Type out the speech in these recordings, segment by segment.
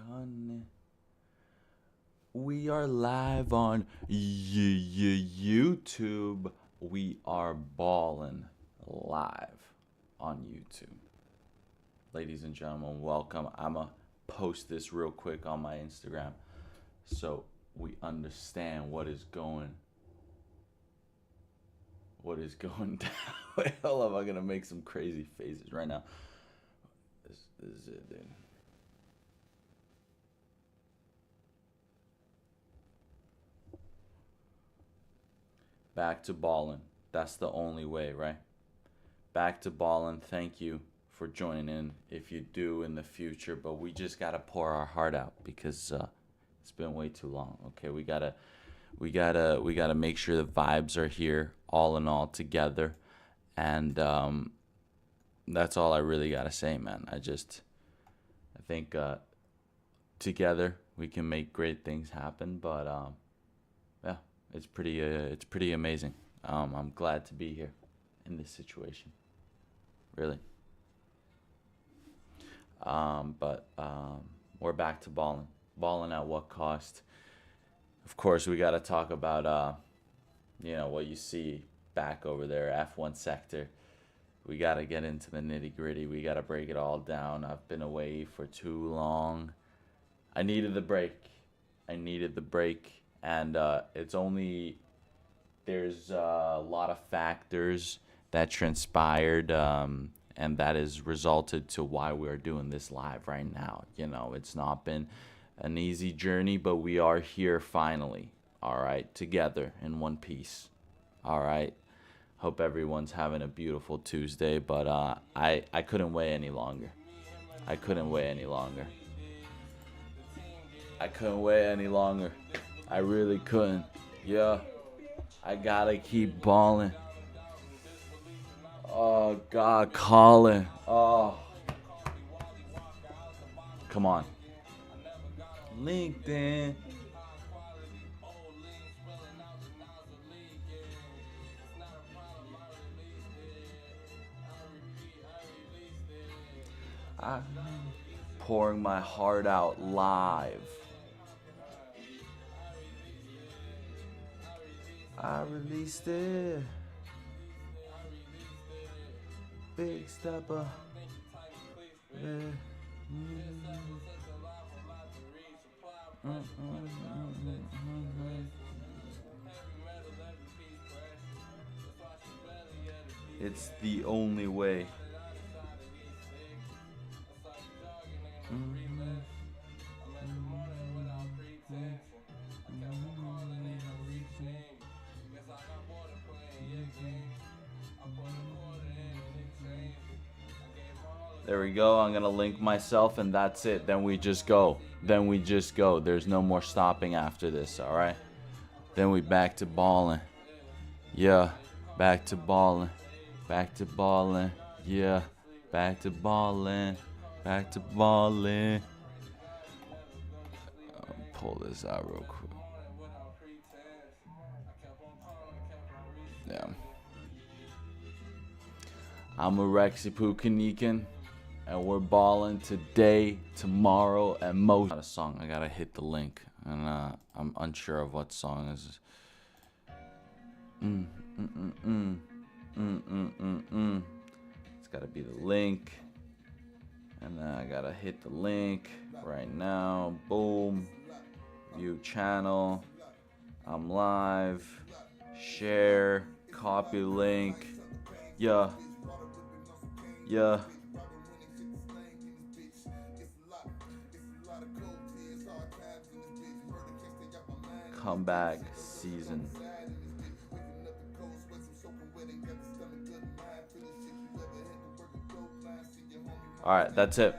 honey. We are live on YouTube. We are balling live on YouTube. Ladies and gentlemen, welcome. I'ma post this real quick on my Instagram so we understand what is going down. Wait, hold up, I'm gonna make some crazy faces right now. This is it, dude. Back to ballin'. That's the only way, right? Back to ballin'. Thank you for joining in if you do in the future, but we just gotta pour our heart out because it's been way too long. Okay, we gotta make sure the vibes are here, all in all, together, and that's all I really gotta say, man. I think together we can make great things happen, but yeah, it's pretty amazing. I'm glad to be here in this situation, really. But we're back to balling. Balling at what cost? Of course, we got to talk about what you see back over there, F1 sector. We got to get into the nitty gritty. We got to break it all down. I've been away for too long. I needed the break. And there's a lot of factors that transpired, and that has resulted to why we are doing this live right now. It's not been an easy journey, but we are here finally, all right, together in one piece, all right. Hope everyone's having a beautiful Tuesday, but I couldn't wait any longer. I couldn't wait any longer. I really couldn't. Yeah, I gotta keep balling. Oh, God, calling. Oh. Come on. LinkedIn. I'm pouring my heart out live. I released it. Big stepper. Yeah. It's the only way. There we go. I'm gonna link myself, and that's it. Then we just go. There's no more stopping after this. All right. Then we back to balling. Yeah, back to balling. Yeah, back to balling. Pull this out real quick. Yeah. I'm Arexi Pukeniken, and we're balling today, tomorrow, and most. Not a song. I gotta hit the link, and I'm unsure of what song this is. It's gotta be the link, and then I gotta hit the link right now. Boom. View channel. I'm live. Share. Copy link. Yeah. Comeback season. All right, that's it,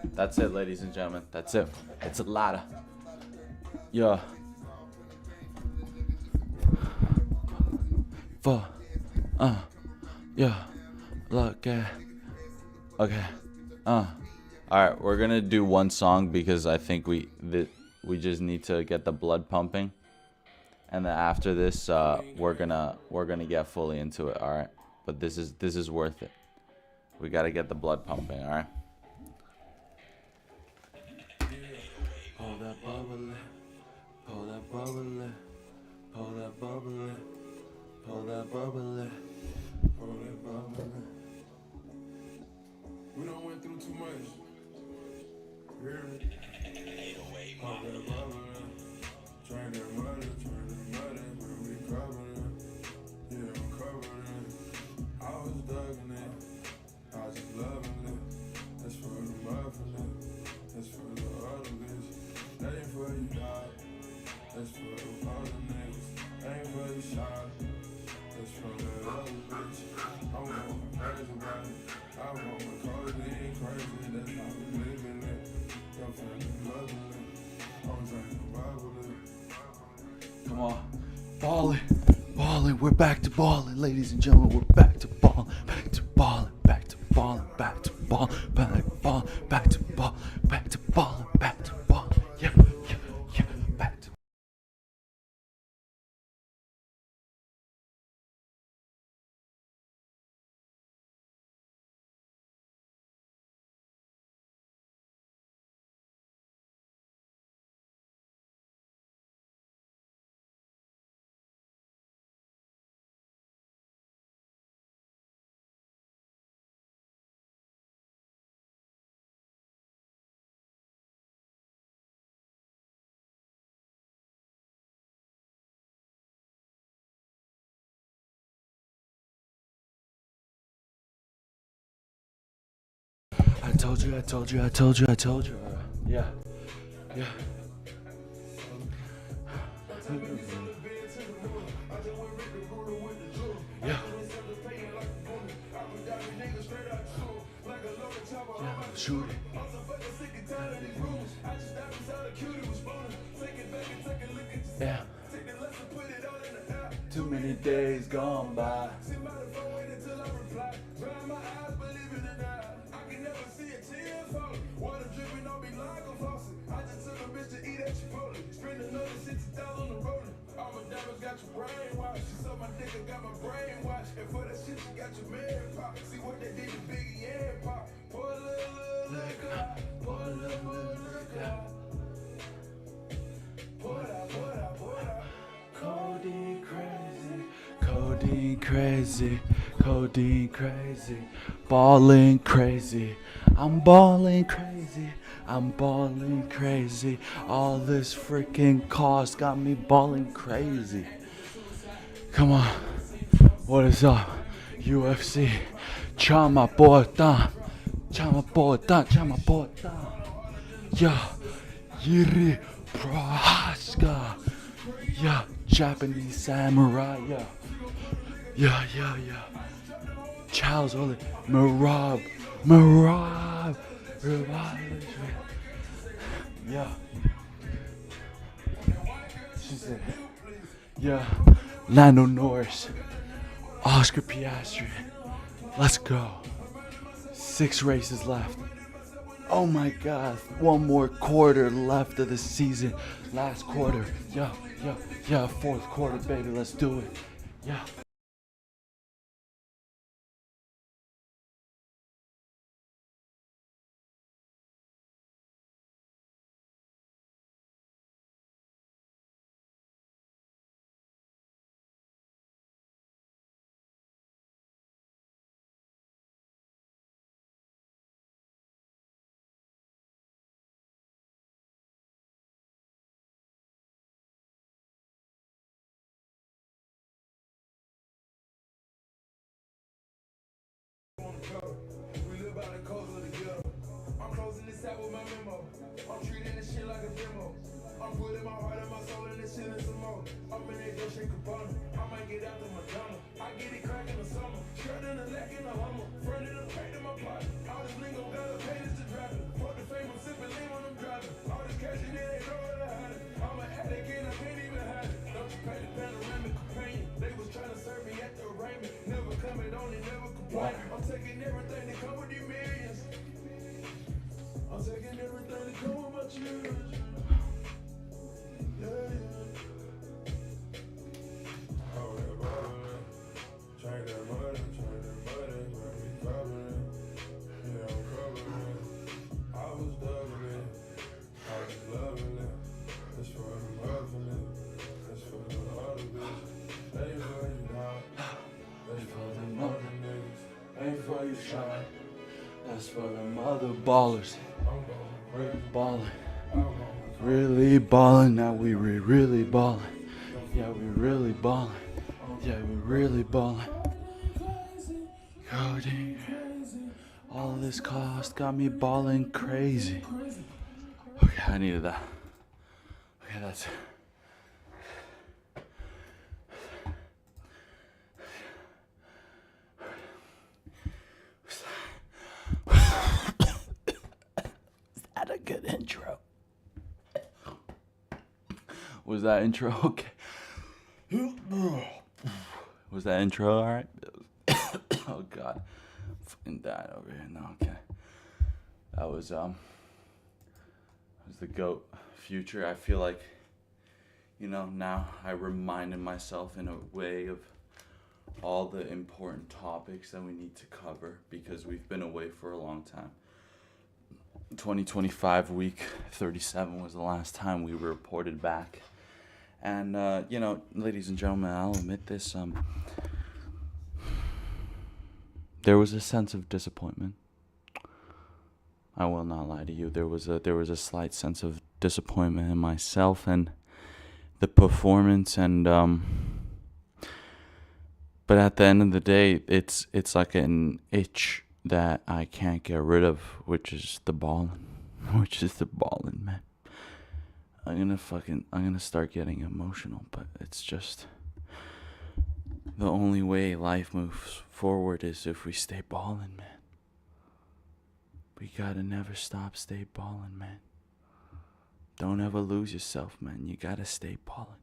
ladies and gentlemen. That's it. It's a ladder. Yeah. Yeah. Look at. Okay. All right, we're gonna do one song because I think we just need to get the blood pumping, and then after this, we're gonna get fully into it. All right, but this is worth it. We gotta get the blood pumping. All right. Oh that bubble, pull that bubble, pull that bubble, pull that bubble, pull that bubble. We done went through too much. Really? Pull that bubble, drink that muddy, when we covering. Yeah, I'm covering. I was dugging it, I was just loving it. That's for the muffin, that's for the other bitch. That ain't for you, dog. That's for the other niggas. That ain't for you, shot. That's for that other bitch. I want my crazy body. I want my codeine crazy. That's how we living it. Your family loving it. I'm drinking bubbly. Come on. Ballin', ballin', we're back to ballin', ladies and gentlemen, we're back to ballin', back to ballin', back to ballin', back to ballin', back to ballin', back to ballin', back to ballin', back to ballin', yeah, back to. I told you. Yeah. Yeah. Shoot it. Yeah. Too many days gone by. Water dripping on me like a faucet. I just took a bitch to eat at Chipotle. Spend another $60 on the rolling. All my diamonds got your brainwashed. She saw my nigga got my brainwashed. And for that shit, she got your man pop. See what they did to Biggie and Pop. Pour a little liquor. Pour a little liquor. Pour it out. Codeine crazy. Codeine crazy. Ballin' crazy. I'm ballin' crazy. All this freaking cost got me ballin' crazy. Come on. What is up? UFC. Chama porta. Yeah. Yiri Prohaska. Yeah. Japanese samurai. Yeah. Charles Oli. Marab. Yeah. She said, yeah. Lando Norris. Oscar Piastri. Let's go. 6 races left. Oh my God. 1 more quarter left of the season. Last quarter. Yeah. 4th quarter, baby. Let's do it. Yeah. We live by the coast of the ghetto. I'm closing this out with my memo. I'm treating this shit like a demo. I'm putting my heart and my soul in this shit and some more. I'm in that Dolce Gabbana. I might get out to Madonna. I get it crack in the summer. Shirt in the neck in the Hummer. Front in the paint in my pocket. All this lingo gotta pay this to drive it. Fuck the fame, I'm sipping lean when I'm driving. All this cash in there, they know where to hide it. I'm an addict and I can't even hide it. Don't you pay the panoramic companion. They was trying to serve me at the arraignment. Never coming on and never complain. I'm taking everything that come with these millions. I'm taking everything that come with my children. Yeah. Oh, that butter. Drink that butter, where we covering. Yeah, I'm covering. I was dugging it. I for the mother ballers. I'm going Ballin'. I'm going Really ballin'. Now we really ballin'. Yeah, we really ballin'. Yeah, we really ballin'. Oh, dang. All of this cost got me ballin' crazy. Okay, I needed that. Okay, that's it. Was that a good intro? Was that intro okay? Was that intro alright? Oh god. Fucking died over here. No, okay. That was the GOAT Future. I feel like, now I reminded myself in a way of all the important topics that we need to cover because we've been away for a long time. 2025 week 37 was the last time we were reported back. And, ladies and gentlemen, I'll admit this, there was a sense of disappointment. I will not lie to you. There was a slight sense of disappointment in myself and the performance, and but at the end of the day, it's like an itch that I can't get rid of, which is the ballin', man. I'm gonna start getting emotional, but it's just the only way life moves forward is if we stay ballin', man. We gotta never stay ballin', man. Don't ever lose yourself, man. You gotta stay ballin'.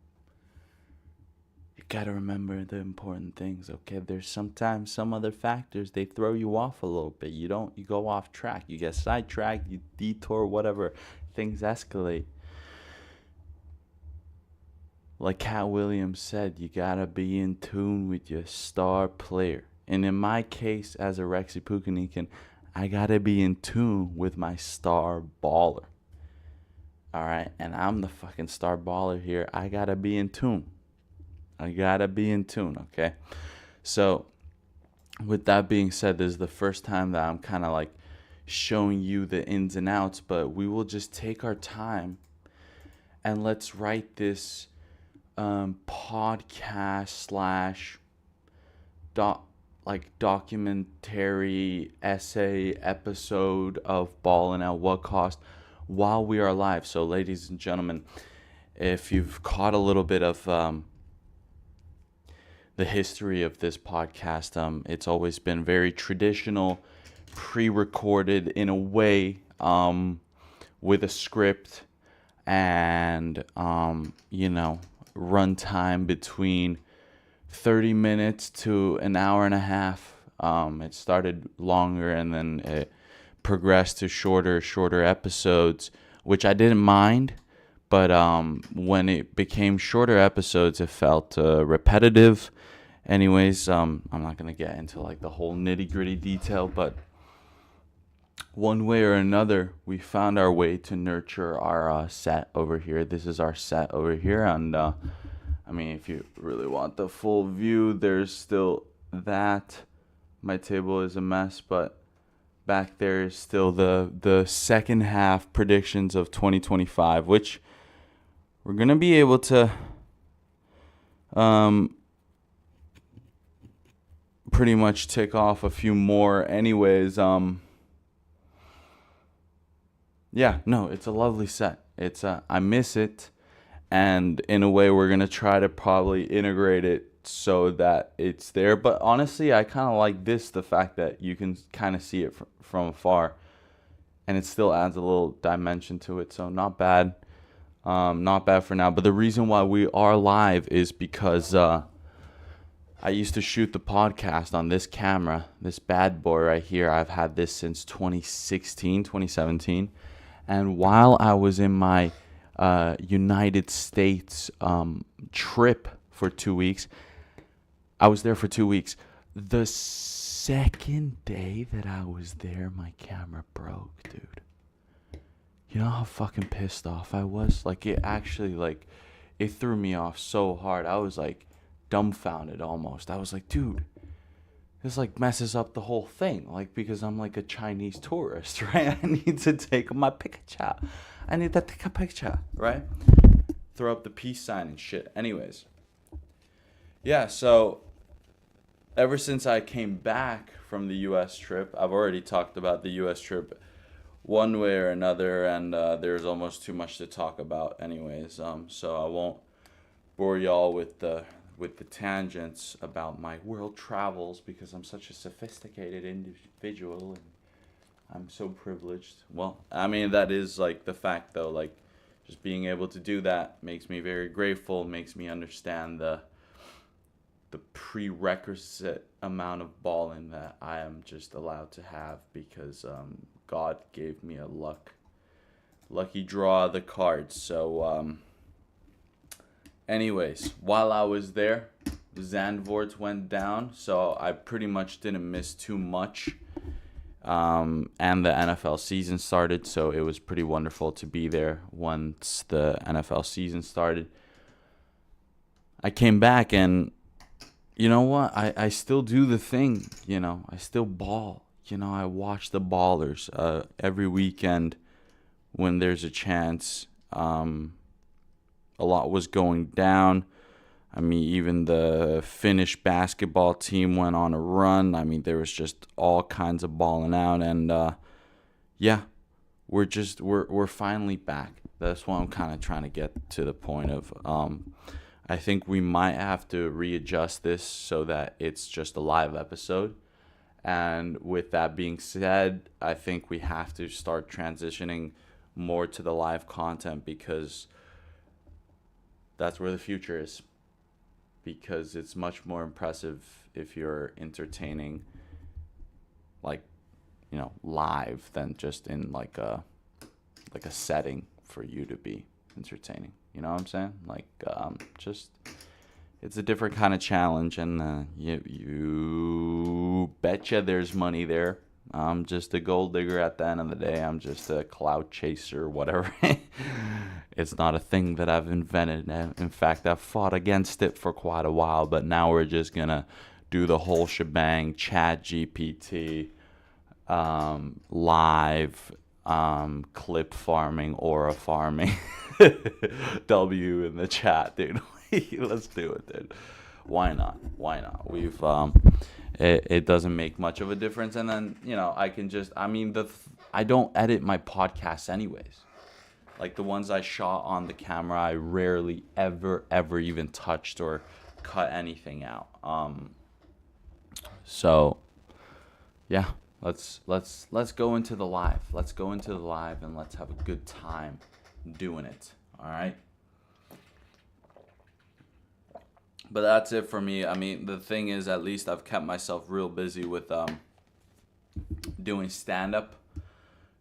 You gotta remember the important things, okay? There's sometimes some other factors, they throw you off a little bit. You go off track. You get sidetracked, you detour, whatever. Things escalate. Like Cat Williams said, you gotta be in tune with your star player. And in my case, as Arexi Pukeniken, I gotta be in tune with my star baller. Alright? And I'm the fucking star baller here. I gotta be in tune. Okay? So, with that being said, this is the first time that I'm kind of like showing you the ins and outs, but we will just take our time and let's write this podcast / documentary essay episode of Ballin' at What Cost while we are live. So, ladies and gentlemen, if you've caught a little bit of the history of this podcast, it's always been very traditional, pre-recorded in a way, with a script and runtime between 30 minutes to an hour and a half. It started longer and then it progressed to shorter episodes, which I didn't mind. But when it became shorter episodes, it felt repetitive. Anyways, I'm not going to get into like the whole nitty-gritty detail, but one way or another, we found our way to nurture our set over here. This is our set over here, and if you really want the full view, there's still that. My table is a mess, but back there is still the second half predictions of 2025, which we're going to be able to pretty much tick off a few more anyways. It's a lovely set. I miss it. And in a way, we're going to try to probably integrate it so that it's there. But honestly, I kind of like the fact that you can kind of see it from afar. And it still adds a little dimension to it. So not bad. Not bad for now. But the reason why we are live is because I used to shoot the podcast on this camera. This bad boy right here. I've had this since 2017. And while I was in my United States trip for 2 weeks. I was there for 2 weeks. The second day that I was there, my camera broke, dude. You know how fucking pissed off I was? Like, it actually, it threw me off so hard. I was, dumbfounded almost. I was like, dude, this like messes up the whole thing. Like, because I'm like a Chinese tourist, right? I need to take my picture. I need to take a picture, right? Throw up the peace sign and shit. Anyways. Yeah, so ever since I came back from the U.S. trip, I've already talked about the U.S. trip one way or another, and there's almost too much to talk about anyways. So I won't bore y'all with the tangents about my world travels, because I'm such a sophisticated individual and I'm so privileged. Well, I mean, that is like the fact though. Like, just being able to do that makes me very grateful, makes me understand the prerequisite amount of balling that I am just allowed to have, because God gave me a lucky draw of the cards. So anyways, while I was there, Zandvoort went down, so I pretty much didn't miss too much. And the NFL season started, so it was pretty wonderful to be there once the NFL season started. I came back, and you know what? I still do the thing, I still ball. I watch the ballers every weekend when there's a chance. A lot was going down. I mean, even the Finnish basketball team went on a run. I mean, there was just all kinds of balling out, and yeah, we're finally back. That's what I'm kind of trying to get to the point of. I think we might have to readjust this so that it's just a live episode. And with that being said, I think we have to start transitioning more to the live content, because that's where the future is. Because it's much more impressive if you're entertaining, like, live, than just in like a setting for you to be entertaining. You know what I'm saying? Like, just, it's a different kind of challenge, and you betcha there's money there. I'm just a gold digger at the end of the day. I'm just a clout chaser, whatever. It's not a thing that I've invented. In fact, I've fought against it for quite a while, but now we're just going to do the whole shebang. Chat GPT, live, clip farming, aura farming. W in the chat, dude. Let's do it, dude. Why not? We've it doesn't make much of a difference, and then I can just, I don't edit my podcasts anyways. Like, the ones I shot on the camera, I rarely ever even touched or cut anything out. So yeah, let's go into the live. Let's go into the live, and let's have a good time doing it. All right. But that's it for me. I mean, the thing is, at least I've kept myself real busy with doing stand-up.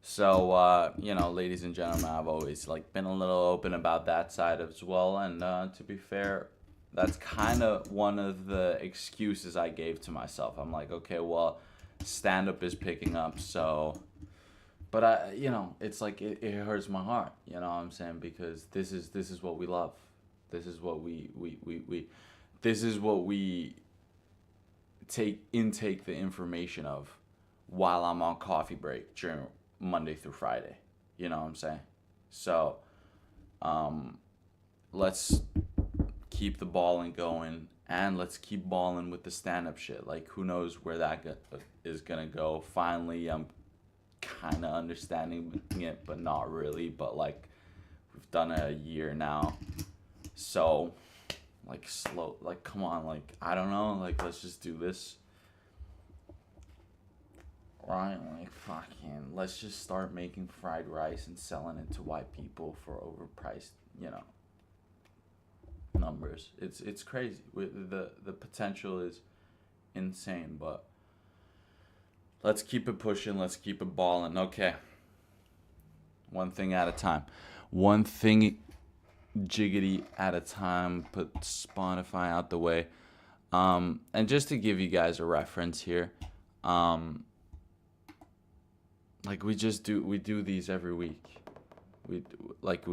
So, ladies and gentlemen, I've always been a little open about that side as well. And to be fair, that's kind of one of the excuses I gave to myself. I'm like, okay, well, stand-up is picking up, so... But it's like, it hurts my heart, you know what I'm saying? Because this is what we love. This is what this is what we intake the information of while I'm on coffee break during Monday through Friday. You know what I'm saying? So, let's keep the balling going, and let's keep balling with the stand-up shit. Like, who knows where that is gonna go. Finally, I'm kind of understanding it, but not really. But we've done it a year now, so slow, come on, I don't know, let's just do this, right? Fucking, let's just start making fried rice and selling it to white people for overpriced, numbers. It's crazy. The potential is insane, but let's keep it pushing. Let's keep it balling. Okay. One thing at a time. One thing jiggity at a time. Put Spotify out the way. And just to give you guys a reference here, we do these every week. We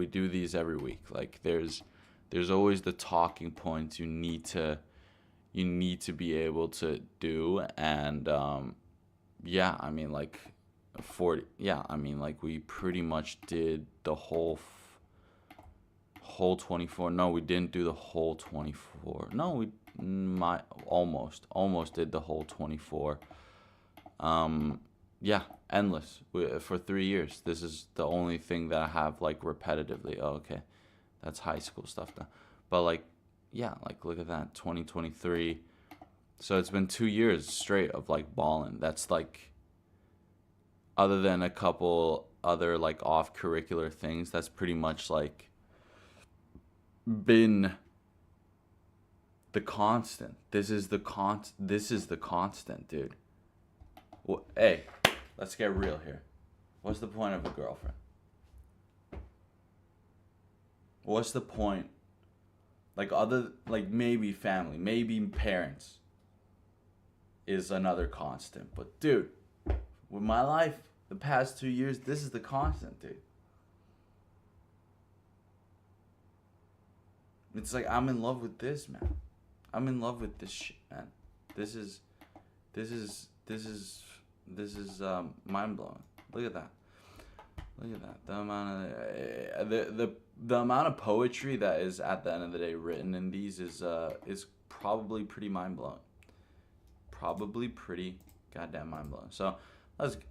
do these every week. There's always the talking points you need to you need to be able to do. And yeah, I mean, like 40. Yeah, I mean, like we pretty much did the whole 24. No, we didn't do the whole 24. No, we my almost did the whole 24. Yeah, endless for 3 years. This is the only thing that I have like repetitively. Oh, okay, that's high school stuff now. But like, yeah, like look at that, 2023. So it's been 2 years straight of like balling. That's like, other than a couple other like off curricular things, that's pretty much like been the constant. This is the constant, dude. Well, hey, let's get real here. What's the point of a girlfriend? What's the point? Like maybe family, maybe parents is another constant. But dude, with my life, the past 2 years, this is the constant, dude. It's like I'm in love with this, man. I'm in love with this shit, man. This is mind blowing. Look at that. Look at that. The amount of the amount of poetry that is at the end of the day written in these is probably pretty mind blowing. Probably pretty goddamn mind blowing. So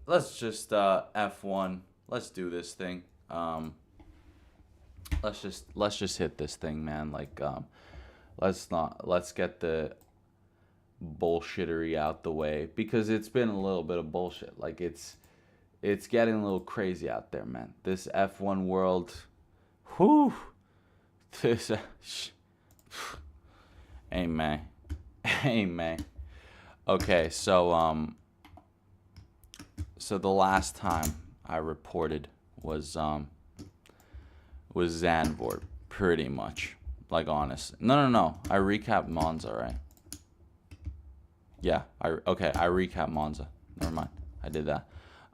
let's just F1. Let's do this thing. Let's just hit this thing, man. Like let's get the bullshittery out the way, because it's been a little bit of bullshit. Like it's getting a little crazy out there, man. This F1 world, whew. This amen. Amen. Okay, so the last time I reported was Zandvoort, pretty much. Like, honest. No. I recapped Monza, right? Yeah. I recapped Monza. Never mind. I did that.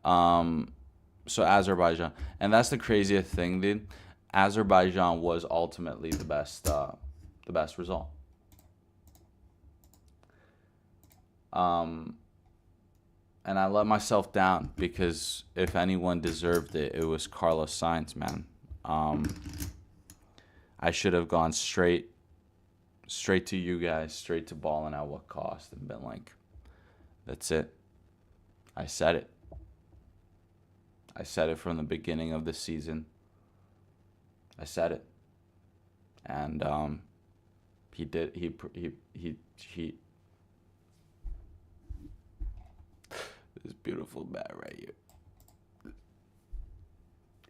So Azerbaijan, and that's the craziest thing, dude. Azerbaijan was ultimately the best result. And I let myself down, because if anyone deserved it, it was Carlos Sainz, man. I should have gone straight to you guys, straight to Ballin at what cost, and been like, that's it. I said it. I said it from the beginning of the season. I said it. And he did. He this beautiful bat right here.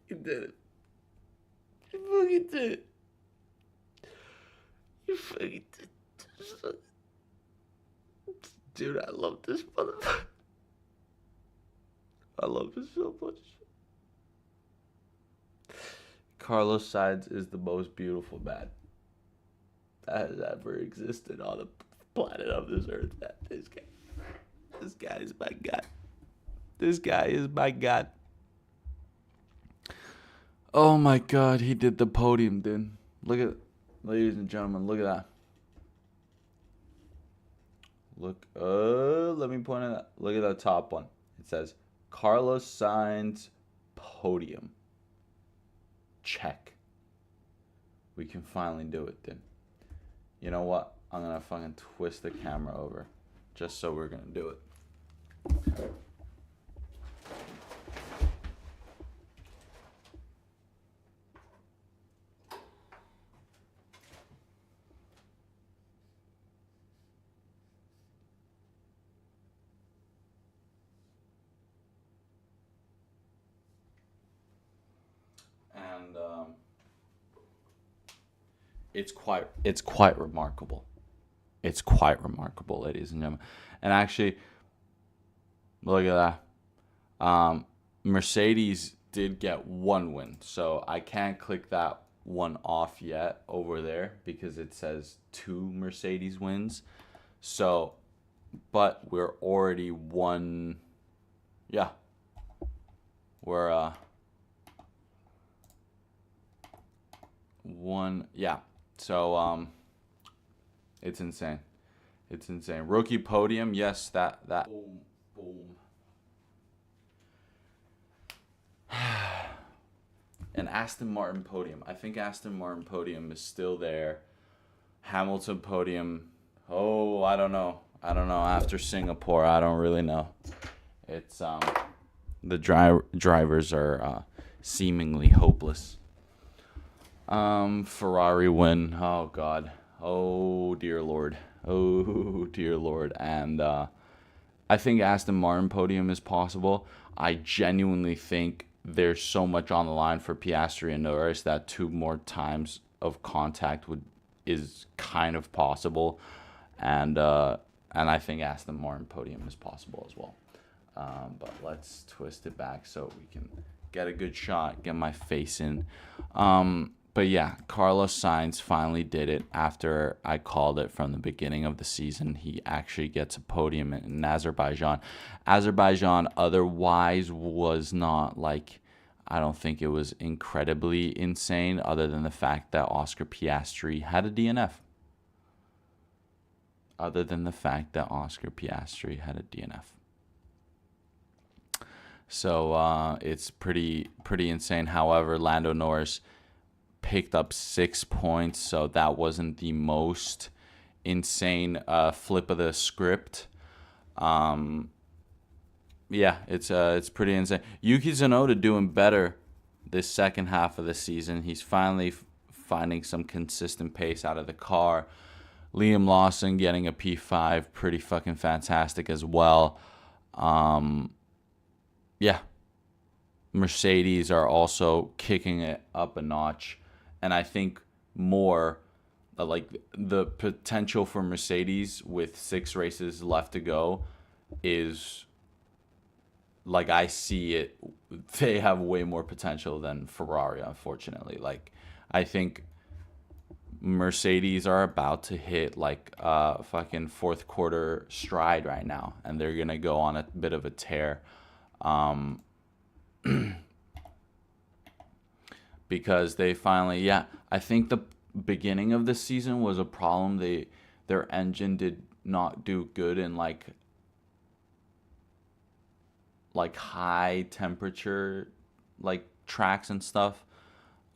He did it. You fucking did it. You fucking did it. Dude, I love this motherfucker. I love it so much. Carlos Sainz is the most beautiful man that has ever existed on the planet of this earth. Man. This guy is my God. This guy is my God. Oh my God, he did the podium, dude. Look at, ladies and gentlemen, look at that. Look, let me point at that. Look at the top one. It says Carlos Sainz podium. Check. We can finally do it, dude. You know what? I'm gonna fucking twist the camera over, just so we're gonna do it. And it's quite remarkable. It's quite remarkable, ladies and gentlemen. And actually, look at that. Mercedes did get one win, so I can't click that one off yet over there, because it says 2 Mercedes wins. So, but we're already one. Yeah, we're one. Yeah. So it's insane. It's insane. Rookie podium, yes, that. Boom, boom. And Aston Martin podium. I think Aston Martin podium is still there. Hamilton podium. Oh, I don't know. After Singapore, I don't really know. It's the drivers are seemingly hopeless. Ferrari win. Oh God. Oh dear Lord. Oh dear Lord. And I think Aston Martin podium is possible. I genuinely think there's so much on the line for Piastri and Norris that 2 more times of contact is kind of possible, and I think Aston Martin podium is possible as well. But let's twist it back so we can get a good shot, get my face in. But yeah, Carlos Sainz finally did it after I called it from the beginning of the season. He actually gets a podium in Azerbaijan. Azerbaijan otherwise was not like, I don't think it was incredibly insane other than the fact that Oscar Piastri had a DNF. So it's pretty insane. However, Lando Norris picked up 6 points, so that wasn't the most insane flip of the script. Yeah, it's pretty insane. Yuki Tsunoda doing better this second half of the season. He's finally finding some consistent pace out of the car. Liam Lawson getting a P5, pretty fucking fantastic as well. Yeah, Mercedes are also kicking it up a notch. And I think more like the potential for Mercedes with 6 races left to go is like, I see it. They have way more potential than Ferrari, unfortunately. Like, I think Mercedes are about to hit like a fucking fourth quarter stride right now, and they're gonna go on a bit of a tear. Because they finally, I think the beginning of the season was a problem. Their engine did not do good in like high temperature like tracks and stuff.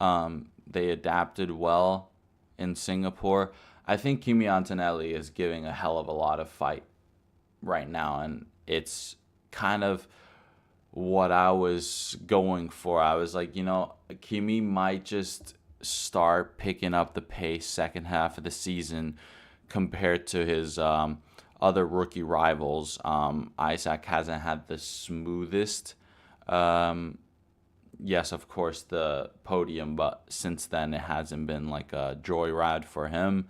They adapted well in Singapore. I think Kimi Antonelli is giving a hell of a lot of fight right now, and it's kind of what I was going for. I was like, Kimi might just start picking up the pace second half of the season compared to his other rookie rivals. Isaac hasn't had the smoothest, yes, of course, the podium, but since then it hasn't been like a joyride for him.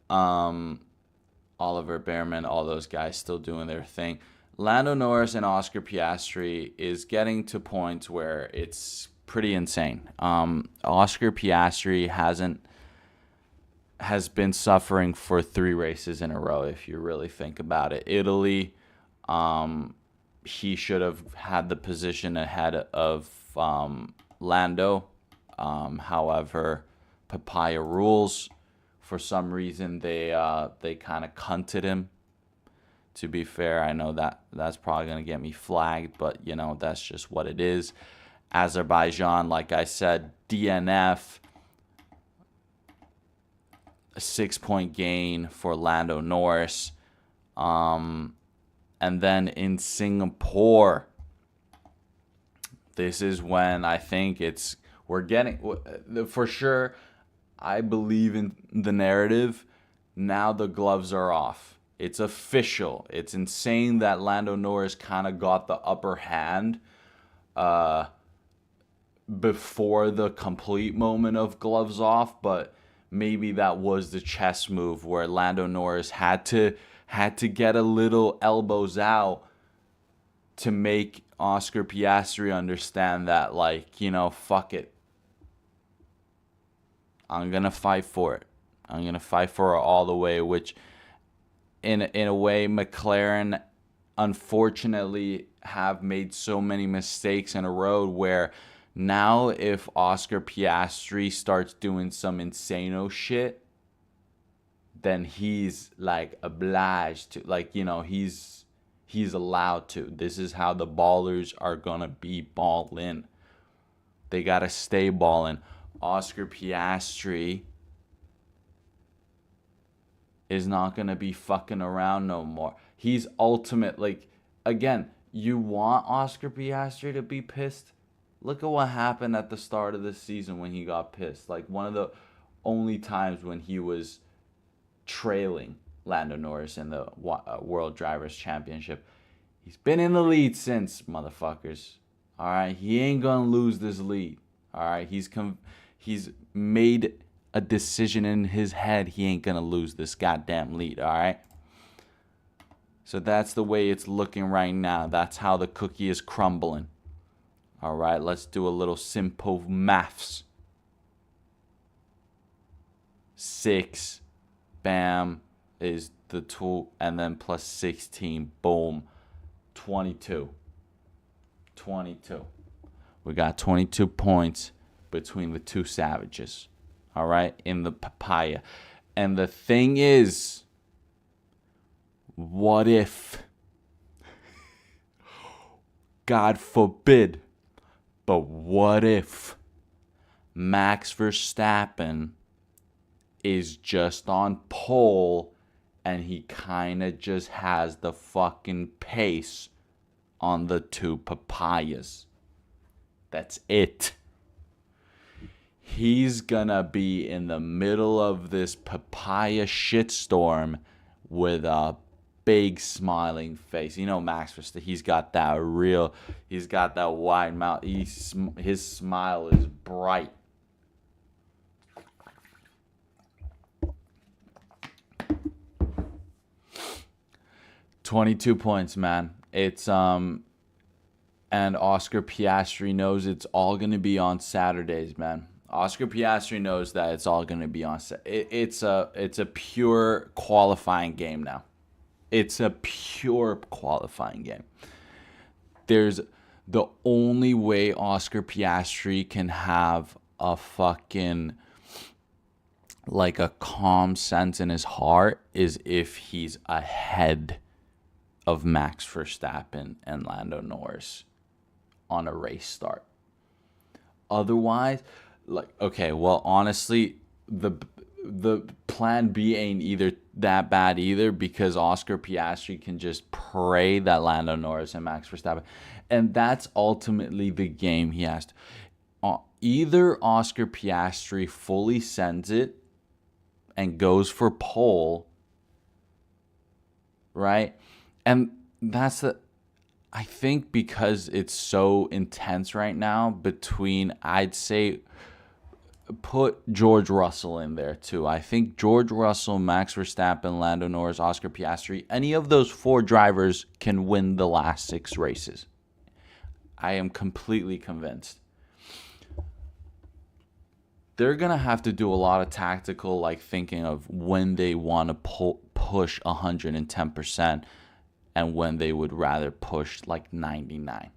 Oliver Behrman, all those guys still doing their thing. Lando Norris and Oscar Piastri is getting to points where it's pretty insane. Oscar Piastri has been suffering for 3 races in a row, if you really think about it. Italy, he should have had the position ahead of Lando. However, Papaya rules. For some reason, they kind of cunted him. To be fair, I know that's probably going to get me flagged, but, that's just what it is. Azerbaijan, like I said, DNF, a 6-point gain for Lando Norris. And then in Singapore, this is when I think we're getting, for sure, I believe in the narrative. Now the gloves are off. It's official. It's insane that Lando Norris kind of got the upper hand before the complete moment of gloves off, but maybe that was the chess move where Lando Norris had to get a little elbows out to make Oscar Piastri understand that, like, fuck it. I'm going to fight for it. I'm going to fight for it all the way, which in a way, McLaren unfortunately have made so many mistakes in a row where now if Oscar Piastri starts doing some insano shit, then he's like obliged to, like, you know, he's allowed to. This is how the ballers are gonna be ballin'. They gotta stay ballin'. Oscar Piastri is not gonna be fucking around no more. He's ultimate. Like, again, you want Oscar Piastri to be pissed? Look at what happened at the start of the season when he got pissed. Like, one of the only times when he was trailing Lando Norris in the World Drivers' Championship. He's been in the lead since, motherfuckers. All right, he ain't gonna lose this lead. All right, he's made a decision in his head. He ain't gonna lose this goddamn lead. All right. So that's the way it's looking right now. That's how the cookie is crumbling. All right, let's do a little simple maths. 6, bam, is the 2, and then plus 16, boom, 22. 22. We got 22 points between the two savages. All right, in the papaya. And the thing is, what if, God forbid, but what if Max Verstappen is just on pole and he kind of just has the fucking pace on the two papayas? That's it. He's gonna be in the middle of this papaya shitstorm with a big smiling face. You know, Max Verstappen, he's got that wide mouth. His smile is bright. $22 points, man. It's and Oscar Piastri knows it's all gonna be on Saturdays, man. Oscar Piastri knows that it's all gonna be on. It's a pure qualifying game now. It's a pure qualifying game. There's the only way Oscar Piastri can have a fucking, like, a calm sense in his heart is if he's ahead of Max Verstappen and Lando Norris on a race start. Otherwise, like, okay, well, honestly, the plan B ain't either that bad either, because Oscar Piastri can just pray that Lando Norris and Max Verstappen, and that's ultimately the game he has to. Either Oscar Piastri fully sends it and goes for pole, right? And that's I think because it's so intense right now between, I'd say, put George Russell in there too. I think George Russell, Max Verstappen, Lando Norris, Oscar Piastri, any of those 4 drivers can win the last 6 races. I am completely convinced. They're going to have to do a lot of tactical, like, thinking of when they want to push 110% and when they would rather push like 99.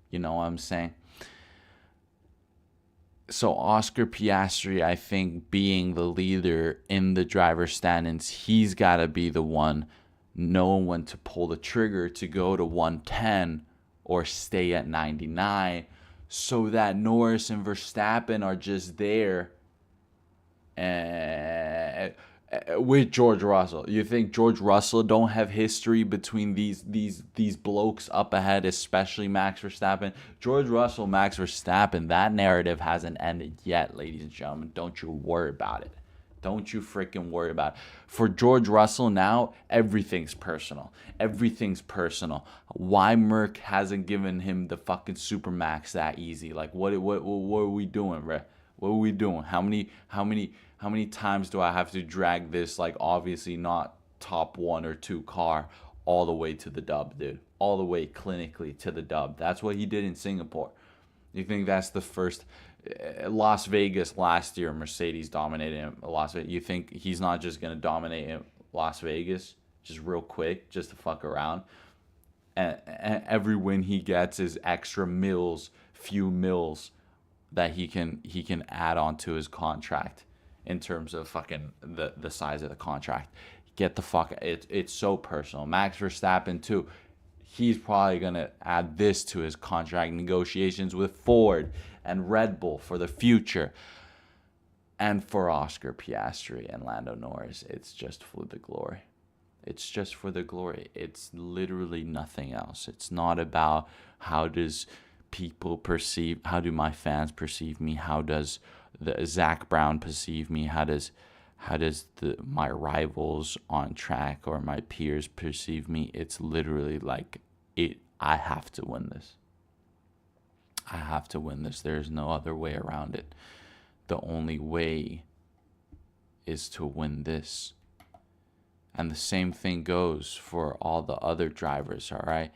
You know what I'm saying? So Oscar Piastri, I think, being the leader in the driver's standings, he's got to be the one knowing when to pull the trigger to go to 110 or stay at 99, so that Norris and Verstappen are just there with George Russell. You think George Russell don't have history between these blokes up ahead, especially Max Verstappen? George Russell, Max Verstappen, that narrative hasn't ended yet, ladies and gentlemen. Don't you worry about it. Don't you freaking worry about it. For George Russell now, everything's personal. Everything's personal. Why Merck hasn't given him the fucking Supermax that easy? Like, what are we doing, bro? What are we doing? How many times do I have to drag this, like, obviously not top 1 or 2 car all the way to the dub, dude? All the way clinically to the dub. That's what he did in Singapore. You think that's the first? Las Vegas last year, Mercedes dominated him. Las Vegas. You think he's not just going to dominate him, Las Vegas just real quick, just to fuck around? And every win he gets is extra few mils that he can add on to his contract. in terms of fucking the size of the contract. Get the fuck. It's so personal. Max Verstappen too. He's probably gonna add this to his contract negotiations with Ford and Red Bull for the future. And for Oscar Piastri and Lando Norris, it's just for the glory. It's just for the glory. It's literally nothing else. It's not about how do my fans perceive me? How does the Zach Brown perceive me? How does my rivals on track or my peers perceive me? It's literally like I have to win this. I have to win this. There's no other way around it. The only way is to win this. And the same thing goes for all the other drivers, all right?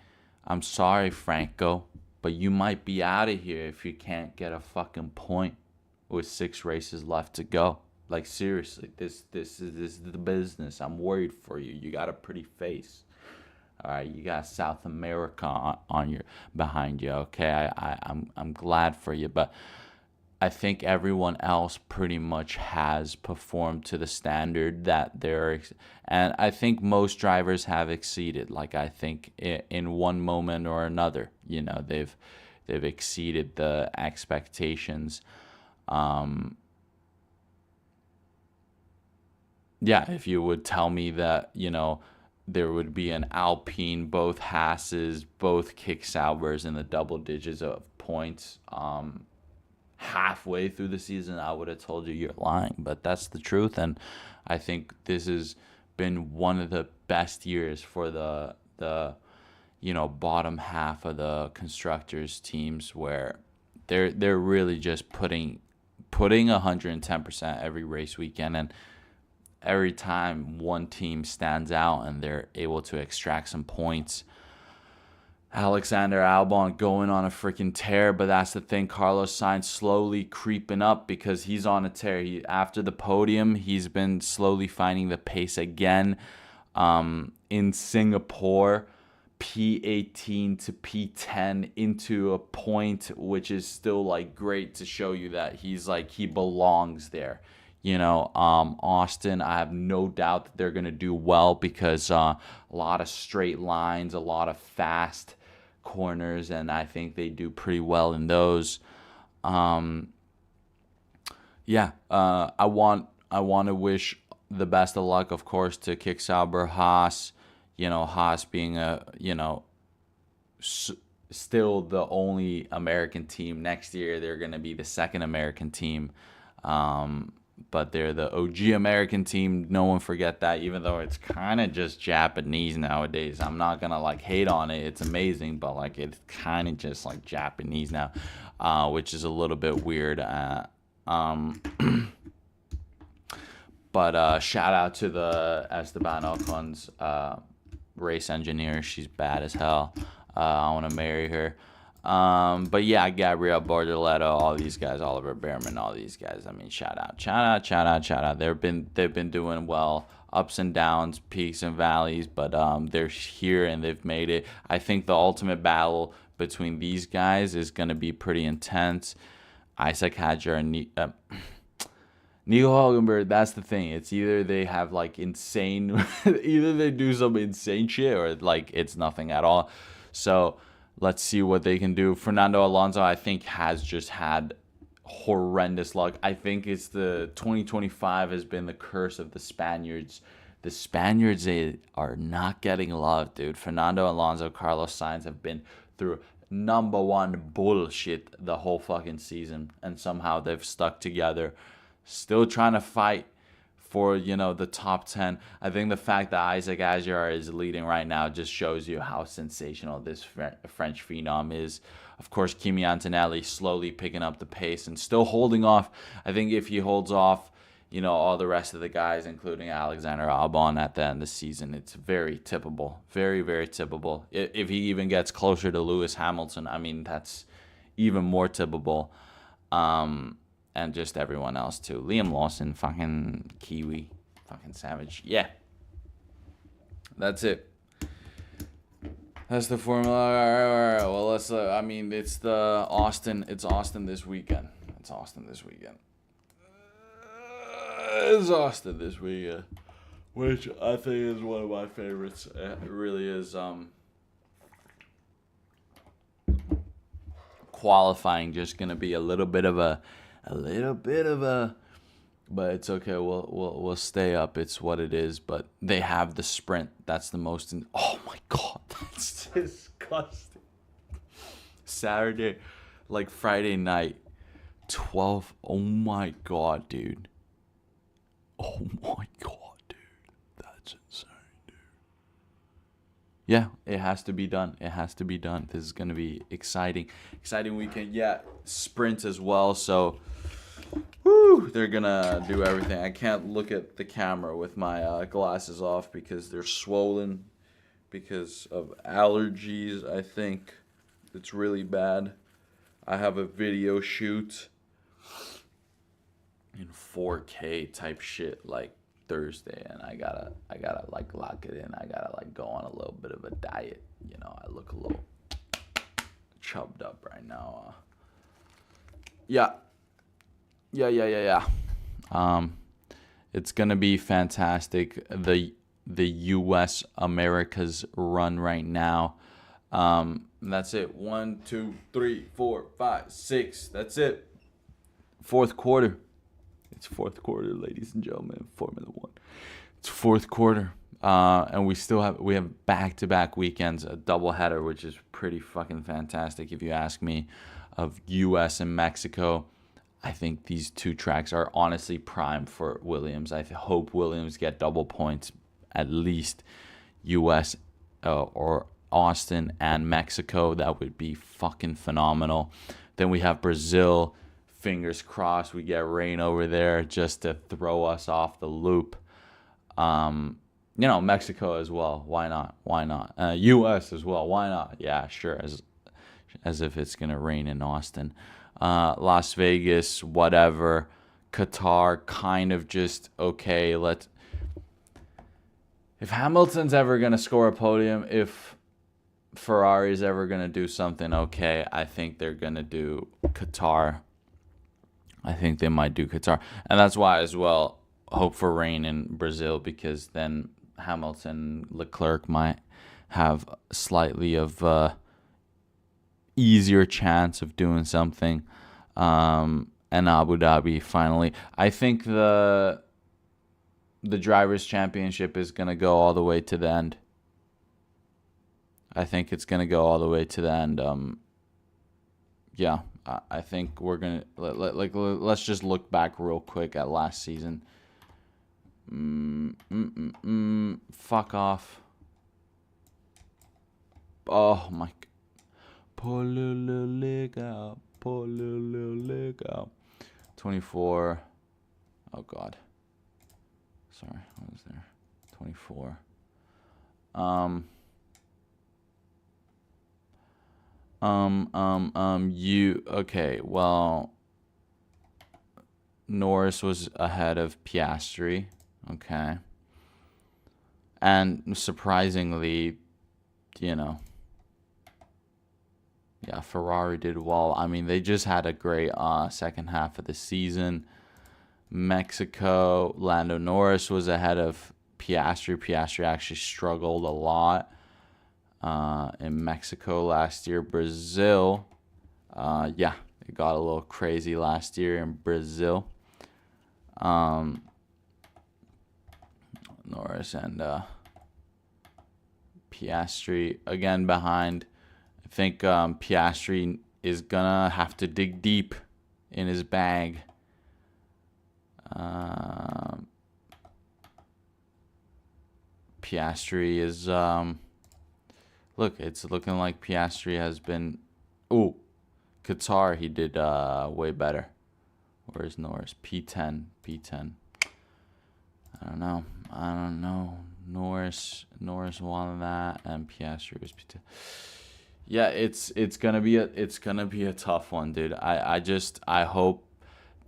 I'm sorry, Franco, but you might be out of here if you can't get a fucking point with 6 races left to go. Like, seriously, this is the business. I'm worried for you. You got a pretty face. All right, you got South America behind you, okay? I'm glad for you, but I think everyone else pretty much has performed to the standard that and I think most drivers have exceeded. Like, I think in one moment or another, they've exceeded the expectations. If you would tell me that, there would be an Alpine, both Haas's, both Kick Saubers in the double digits of points, halfway through the season, I would have told you you're lying, but that's the truth. And I think this has been one of the best years for the bottom half of the constructors teams, where they're really just putting 110% every race weekend, and every time one team stands out and they're able to extract some points. Alexander Albon going on a freaking tear, but that's the thing. Carlos Sainz slowly creeping up because he's on a tear. After the podium, he's been slowly finding the pace again. In Singapore, P18 to P10 into a point, which is still like great to show you that he belongs there. Austin, I have no doubt that they're going to do well because a lot of straight lines, a lot of fast corners, and I think they do pretty well in those. I want to wish the best of luck, of course, to Kick Sauber, Haas. Haas being still the only American team. Next year, they're going to be the second American team. But they're the OG American team. No one forget that, even though it's kind of just Japanese nowadays. I'm not going to hate on it. It's amazing, but it's kind of just Japanese now, which is a little bit weird. But shout out to the Esteban Ocon's race engineer. She's bad as hell. I want to marry her. But yeah, Gabriel Bortoleto, all these guys, Oliver Behrman, all these guys. I mean, shout out. They've been doing well, ups and downs, peaks and valleys, but they're here and they've made it. I think the ultimate battle between these guys is gonna be pretty intense. Isaac Hadjar and Nico Hulkenberg. That's the thing. It's either they have insane, either they do some insane shit or it's nothing at all. So let's see what they can do. Fernando Alonso, I think, has just had horrendous luck. I think it's the 2025 has been the curse of the Spaniards. The Spaniards, they are not getting love, dude. Fernando Alonso, Carlos Sainz have been through number one bullshit the whole fucking season, and somehow they've stuck together, still trying to fight for the top 10. I think the fact that Isaac Hadjar is leading right now just shows you how sensational this French phenom is. Of course, Kimi Antonelli slowly picking up the pace and still holding off. I think if he holds off, all the rest of the guys, including Alexander Albon at the end of the season, it's very tippable. Very, very tippable. If he even gets closer to Lewis Hamilton, I mean, that's even more tippable. And just everyone else too. Liam Lawson, fucking Kiwi, fucking savage. Yeah. That's it. That's the formula. All right. Well, let's. It's Austin this weekend. is Austin this weekend, which I think is one of my favorites. It really is. Qualifying just gonna be a little bit of a, but it's okay. We'll stay up. It's what it is. But they have the sprint. That's the most. Oh my god, that's disgusting. Saturday, like Friday night, 12. Oh my god, dude. Oh my god, dude. That's insane, dude. Yeah, it has to be done. It has to be done. This is gonna be exciting. Exciting weekend. Yeah, sprint as well. So, woo, they're gonna do everything. I can't look at the camera with my glasses off because they're swollen because of allergies. I think it's really bad. I have a video shoot in 4K type shit like Thursday, and I gotta like lock it in. I gotta like go on a little bit of a diet. You know, I look a little chubbed up right now. Yeah. It's gonna be fantastic. The U.S. America's run right now. That's it. 1, 2, 3, 4, 5, 6. That's it. Fourth quarter. It's fourth quarter, ladies and gentlemen. Formula One. It's fourth quarter, and we have back-to-back weekends, a doubleheader, which is pretty fucking fantastic, if you ask me. Of U.S. and Mexico, I think these two tracks are honestly prime for Williams. I hope Williams get double points, at least U.S. Or Austin and Mexico. That would be fucking phenomenal. Then we have Brazil. Fingers crossed we get rain over there just to throw us off the loop. Mexico as well. Why not? U.S. as well. Why not? Yeah, sure. As if it's gonna rain in Austin. Las Vegas, whatever. Qatar, kind of just okay. If Hamilton's ever gonna score a podium, if Ferrari's ever gonna do something okay, I think they're gonna do Qatar. I think they might do Qatar. And that's why as well, hope for rain in Brazil, because then Hamilton, Leclerc might have slightly of easier chance of doing something. And Abu Dhabi finally. I think the Drivers' Championship is going to go all the way to the end. I think it's going to go all the way to the end. Yeah. I think we're gonna let's just look back real quick at last season. Fuck off. Oh my. Pull a little leg out. 24. Oh god. Sorry, what was there? 24. Okay, well, Norris was ahead of Piastri, okay, and surprisingly, Ferrari did well. I mean, they just had a great second half of the season. Mexico, Lando Norris was ahead of Piastri. Piastri actually struggled a lot in Mexico last year. Brazil, it got a little crazy last year in Brazil. Norris and Piastri again behind. I think Piastri is gonna have to dig deep in his bag. Piastri is look, it's looking like Piastri has been. Ooh, Qatar, he did way better. Where's Norris? P10. I don't know. Norris won that, and Piastri was P10. Yeah, it's gonna be a tough one, dude. I hope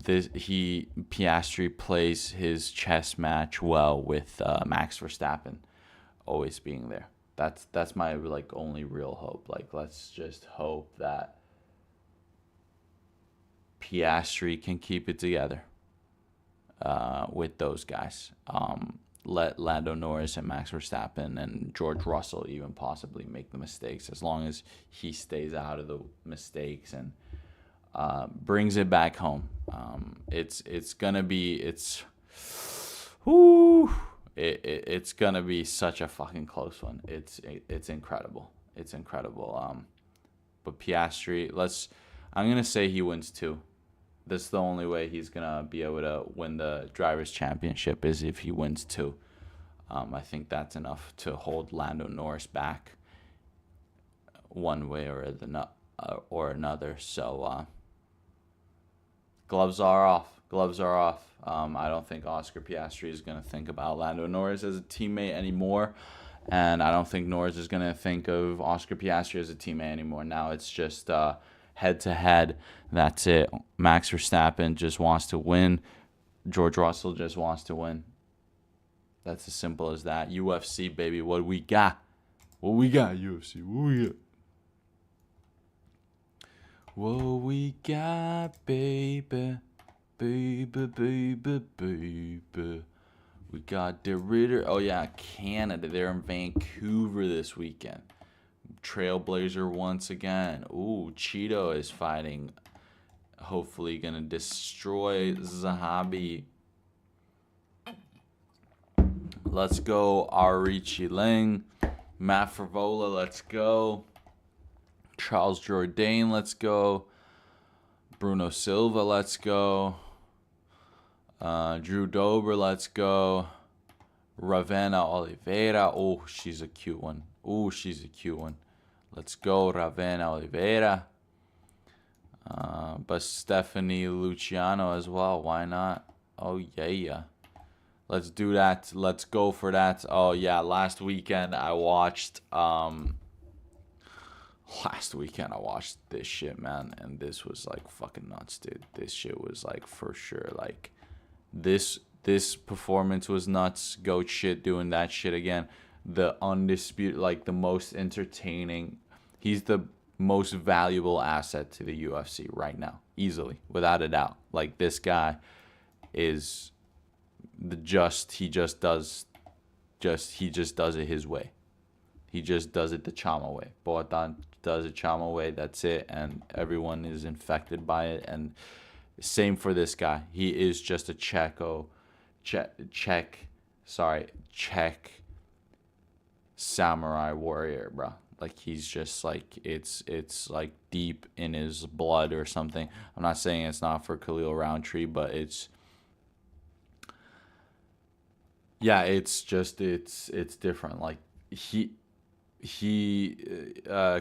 Piastri plays his chess match well with Max Verstappen always being there. That's my only real hope. Let's just hope that Piastri can keep it together. with those guys. Let Lando Norris and Max Verstappen and George Russell even possibly make the mistakes, as long as he stays out of the mistakes and brings it back home. It's gonna be it's gonna be such a fucking close one. It's incredible. It's incredible. But Piastri, I'm gonna say he wins 2. This is the only way he's gonna be able to win the drivers' championship, is if he wins 2. I think that's enough to hold Lando Norris back one way or another. So gloves are off. Gloves are off. I don't think Oscar Piastri is gonna think about Lando Norris as a teammate anymore, and I don't think Norris is gonna think of Oscar Piastri as a teammate anymore. Now it's just head to head. That's it. Max Verstappen just wants to win. George Russell just wants to win. That's as simple as that. UFC, baby. What we got? What we got, UFC? What we got? What we got, baby? Baby, baby, baby. We got the Ritter. Oh, yeah, Canada. They're in Vancouver this weekend. Trailblazer once again. Ooh, Cheeto is fighting. Hopefully gonna destroy Zahabi. Let's go, Arexi Pukeniken. Matt Frivola, let's go. Charles Jourdain, let's go. Bruno Silva, let's go. Drew Dober, let's go. Ravenna Oliveira. Oh, she's a cute one. Oh, she's a cute one. Let's go, Ravenna Oliveira. But Stephanie Luciano as well. Why not? Oh, yeah. Let's do that. Let's go for that. Oh, yeah. Last weekend I watched this shit, man. And this was like fucking nuts, dude. This shit was like for sure. Like this performance was nuts. Goat shit doing that shit again. The undisputed, like the most entertaining. He's the most valuable asset to the UFC right now, easily, without a doubt. Like this guy is he just does it his way. He just does it the Chama way. Boatan does it Chama way. That's it, and everyone is infected by it. And same for this guy. He is just a Czech samurai warrior, bro. Like he's just like it's like deep in his blood or something. I'm not saying it's not for Khalil Roundtree, but it's different. Like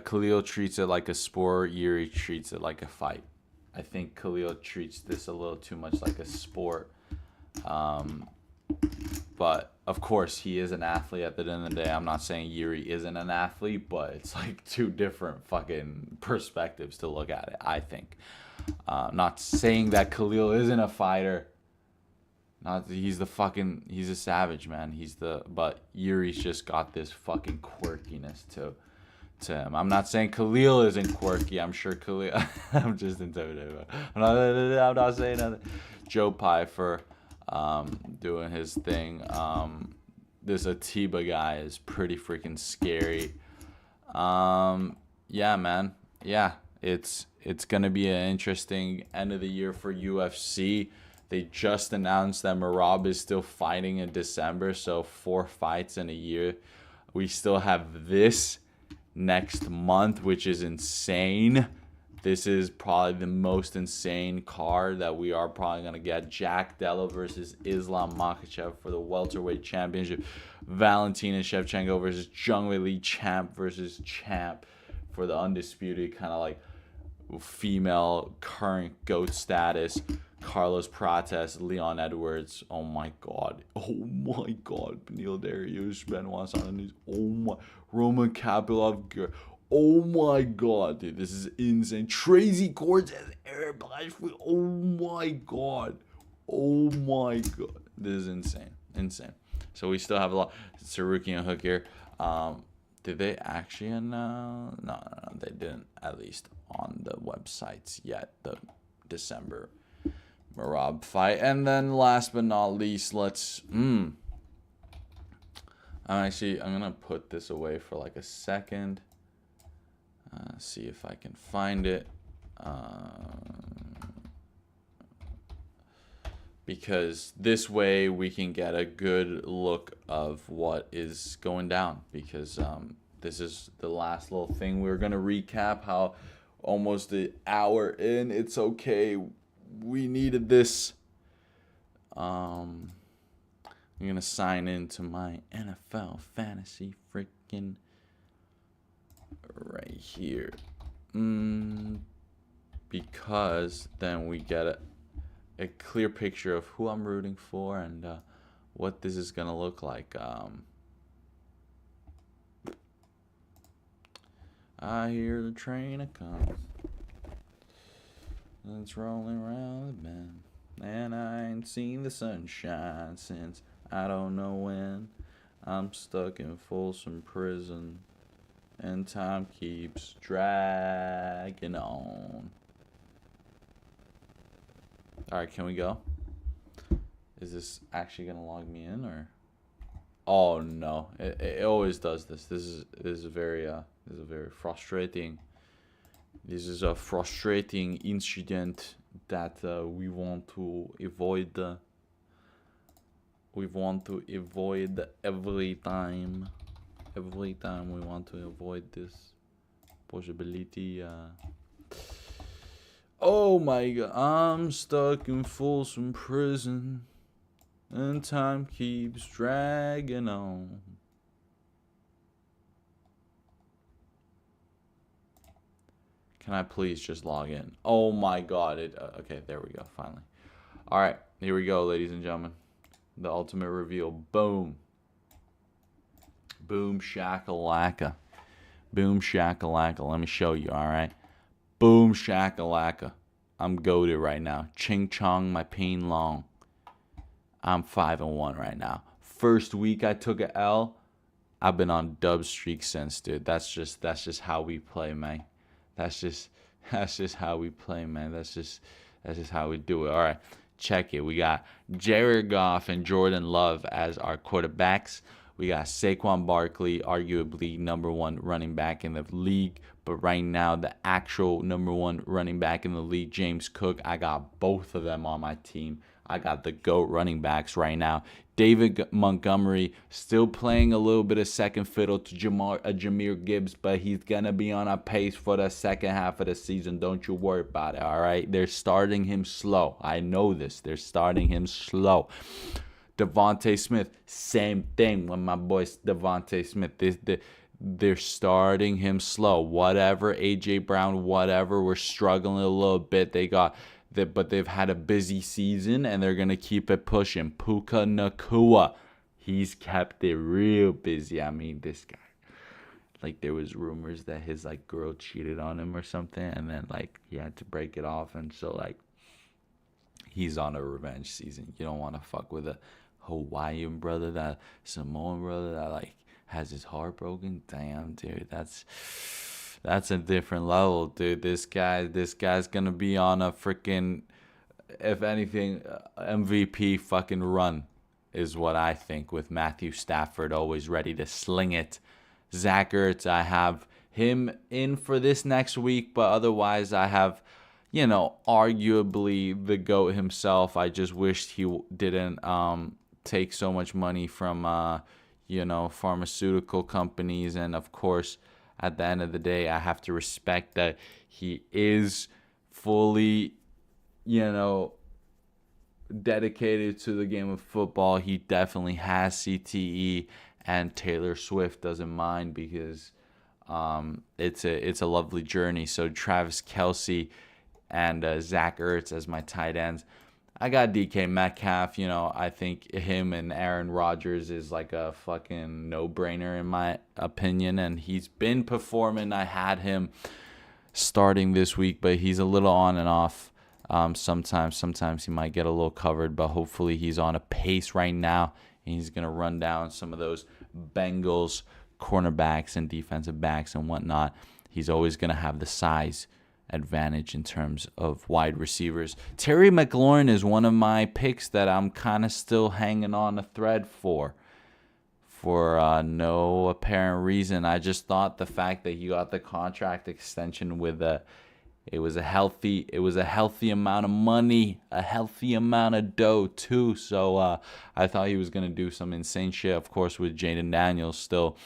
Khalil treats it like a sport. Yuri treats it like a fight. I think Khalil treats this a little too much like a sport. But of course, he is an athlete at the end of the day. I'm not saying Yuri isn't an athlete, but it's like two different fucking perspectives to look at it, I think. Not saying that Khalil isn't a fighter. He's a savage, man. But Yuri's just got this fucking quirkiness to him. I'm not saying Khalil isn't quirky. I'm sure Khalil. I'm just intimidated. I'm not saying nothing. Joe Pfeiffer, doing his thing. This Atiba guy is pretty freaking scary. Yeah, man. Yeah, it's gonna be an interesting end of the year for UFC. They just announced that Merab is still fighting in December, so 4 fights in a year. We still have this next month, which is insane. This is probably the most insane card that we are probably going to get. Jack Della versus Islam Makhachev for the welterweight championship. Valentina Shevchenko versus Zhang Weili, champ versus champ for the undisputed kind of like female current GOAT status. Carlos Prates, Leon Edwards. Oh my god. Neil Dariush, Benoit Saunders. Oh my. Roman Kapilov. Oh my god, dude. This is insane. Tracy Cortez, Eric Blanchfield. Oh my god. This is insane. So we still have a lot. Saruki and Hook here. Did they actually announce? No, they didn't. At least on the websites yet. The December Marab fight. And then last but not least, let's I'm gonna put this away for like a second. See if I can find it. Because this way we can get a good look of what is going down. Because this is the last little thing. We're going to recap how almost an hour in, it's okay. We needed this. I'm going to sign into my NFL fantasy freaking right here. Because then we get a clear picture of who I'm rooting for and what this is going to look like. I hear the train a comes. It's rolling around the bend. And I ain't seen the sunshine since I don't know when. I'm stuck in Folsom Prison. And time keeps dragging on. Alright, can we go? Is this actually gonna log me in or? Oh no! It always does this. This is very frustrating. This is a frustrating incident that we want to avoid. We want to avoid every time. Every time we want to avoid this possibility. Oh my god, I'm stuck in Folsom Prison, and time keeps dragging on. Can I please just log in? Oh my god, okay, there we go, finally. Alright, here we go, ladies and gentlemen. The ultimate reveal, boom. Boom shakalaka. Boom shakalaka, let me show you, alright? Boom shakalaka. I'm goated right now. Ching chong, my pain long. I'm 5-1 right now. First week I took a L. I've been on dub streak since, dude. That's just how we play, man. That's just how we play, man. That's just how we do it. All right, check it. We got Jared Goff and Jordan Love as our quarterbacks. We got Saquon Barkley, arguably number one running back in the league. But right now, the actual number one running back in the league, James Cook, I got both of them on my team. I got the GOAT running backs right now. David Montgomery still playing a little bit of second fiddle to Jahmyr Gibbs, but he's going to be on a pace for the second half of the season. Don't you worry about it, all right? They're starting him slow. I know this. They're starting him slow. Devontae Smith, same thing with my boy Devontae Smith. They're starting him slow. Whatever, A.J. Brown, whatever. We're struggling a little bit. But they've had a busy season, and they're going to keep it pushing. Puka Nakua, he's kept it real busy. I mean, this guy. Like, there was rumors that his, like, girl cheated on him or something, and then, like, he had to break it off. And so, like, he's on a revenge season. You don't want to fuck with a Hawaiian brother, that Samoan brother that, like, has his heart broken. Damn, dude, that's a different level, dude. This guy's gonna be on a freaking, if anything, MVP fucking run is what I think, with Matthew Stafford always ready to sling it. Zach Ertz, I have him in for this next week, but otherwise I have, arguably the GOAT himself. I just wished he didn't take so much money from pharmaceutical companies. And of course, at the end of the day, I have to respect that he is fully, dedicated to the game of football. He definitely has CTE, and Taylor Swift doesn't mind, because it's a lovely journey. So Travis Kelce and Zach Ertz as my tight ends. I got DK Metcalf. I think him and Aaron Rodgers is like a fucking no-brainer in my opinion, and he's been performing. I had him starting this week, but he's a little on and off. Sometimes he might get a little covered, but hopefully he's on a pace right now, and he's going to run down some of those Bengals cornerbacks and defensive backs and whatnot. He's always going to have the size advantage in terms of wide receivers. Terry McLaurin is one of my picks that I'm kind of still hanging on a thread for no apparent reason. I just thought the fact that he got the contract extension with it was a healthy amount of money, a healthy amount of dough too. So I thought he was gonna do some insane shit, of course, with Jaden Daniels still.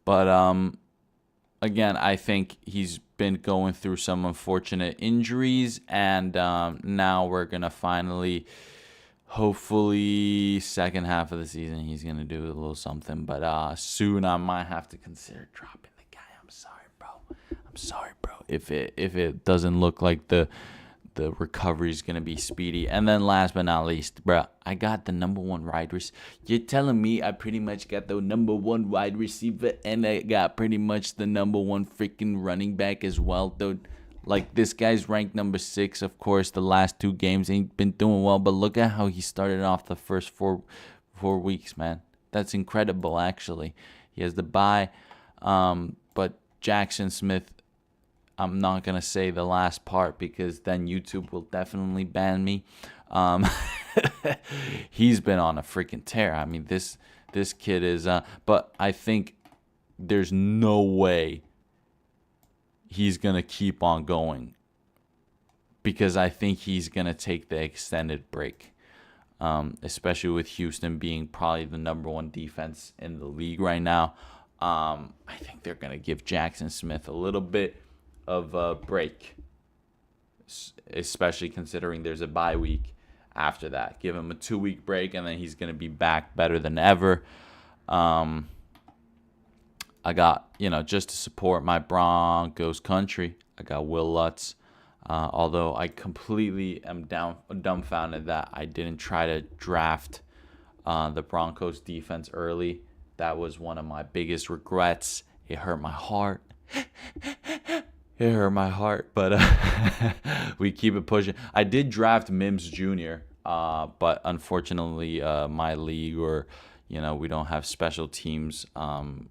But again, I think he's been going through some unfortunate injuries, and now we're gonna finally, hopefully, second half of the season, he's gonna do a little something. But soon I might have to consider dropping the guy. I'm sorry, bro. If it doesn't look like the recovery is gonna be speedy. And then last but not least, bro, I got the number one wide receiver. You're telling me I pretty much got the number one wide receiver, and I got pretty much the number one freaking running back as well, dude. Like, this guy's ranked number 6. Of course, the last 2 games ain't been doing well, but look at how he started off the first four weeks, man. That's incredible, actually. He has the bye, but Jackson Smith, I'm not going to say the last part because then YouTube will definitely ban me. He's been on a freaking tear. I mean, this kid is... but I think there's no way he's going to keep on going because I think he's going to take the extended break, especially with Houston being probably the number 1 defense in the league right now. I think they're going to give Jackson Smith a little bit of a break, especially considering there's a bye week after that. Give him a 2-week break, and then he's going to be back better than ever. I got, just to support my Broncos country, I got Will Lutz. Although I completely am dumbfounded that I didn't try to draft the Broncos defense early. That was one of my biggest regrets. It hurt my heart. But we keep it pushing. I did draft Mims Jr., but unfortunately, my league, or we don't have special teams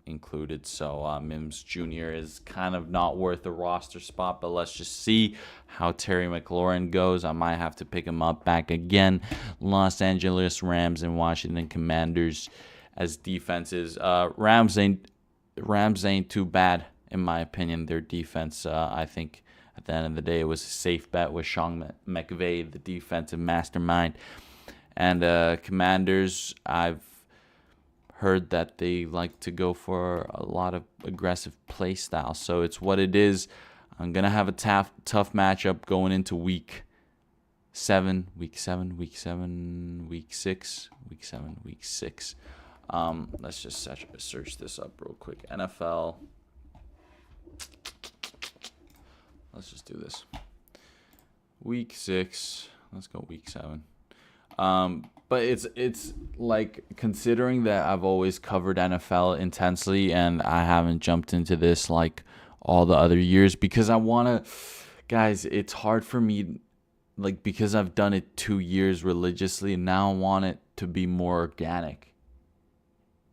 included, so Mims Jr. is kind of not worth a roster spot. But let's just see how Terry McLaurin goes. I might have to pick him up back again. Los Angeles Rams and Washington Commanders as defenses. Rams ain't too bad. In my opinion, their defense, I think at the end of the day, it was a safe bet with Sean McVay, the defensive mastermind. And Commanders, I've heard that they like to go for a lot of aggressive play style. So it's what it is. I'm going to have a tough matchup going into week 6. Let's just search this up real quick. NFL. Let's just do this. Week 6. Let's go week 7. But it's like, considering that I've always covered NFL intensely and I haven't jumped into this like all the other years because I want to, guys, it's hard for me, like, because I've done it 2 years religiously, and now I want it to be more organic.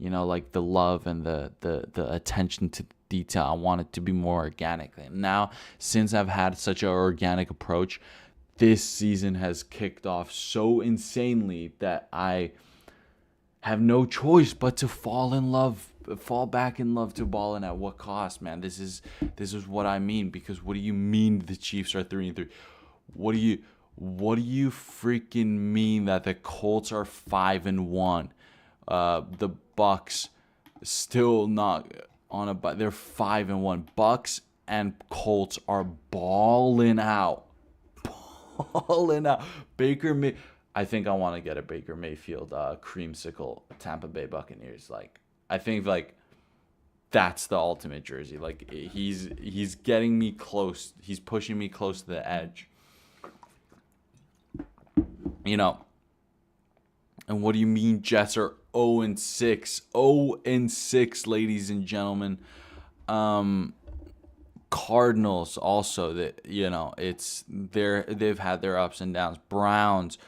Like the love and the attention to detail. I want it to be more organic. And now, since I've had such an organic approach, this season has kicked off so insanely that I have no choice but to fall back in love to Ballin at what cost, man. This is what I mean. Because what do you mean the Chiefs are 3-3? What do you freaking mean that the Colts are 5-1? The Bucks still not on a, but they're 5-1. Bucks and Colts are balling out. Baker May. I think I want to get a Baker Mayfield creamsicle Tampa Bay Buccaneers. Like, I think like that's the ultimate jersey. Like, he's getting me close. He's pushing me close to the edge. And what do you mean Jets are 0-6? 0-6, ladies and gentlemen. Cardinals also, that they've had their ups and downs. Browns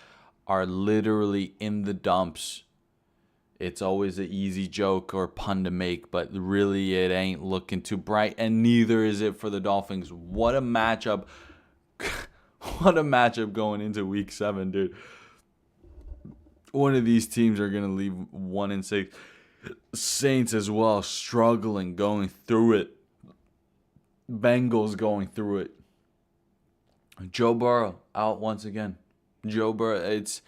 are literally in the dumps. It's always an easy joke or pun to make, but really it ain't looking too bright, and neither is it for the Dolphins. What a matchup. What a matchup going into week 7, dude. One of these teams are going to leave 1-6. Saints as well, struggling, going through it. Bengals going through it. Joe Burrow out once again. Joe Burrow, it's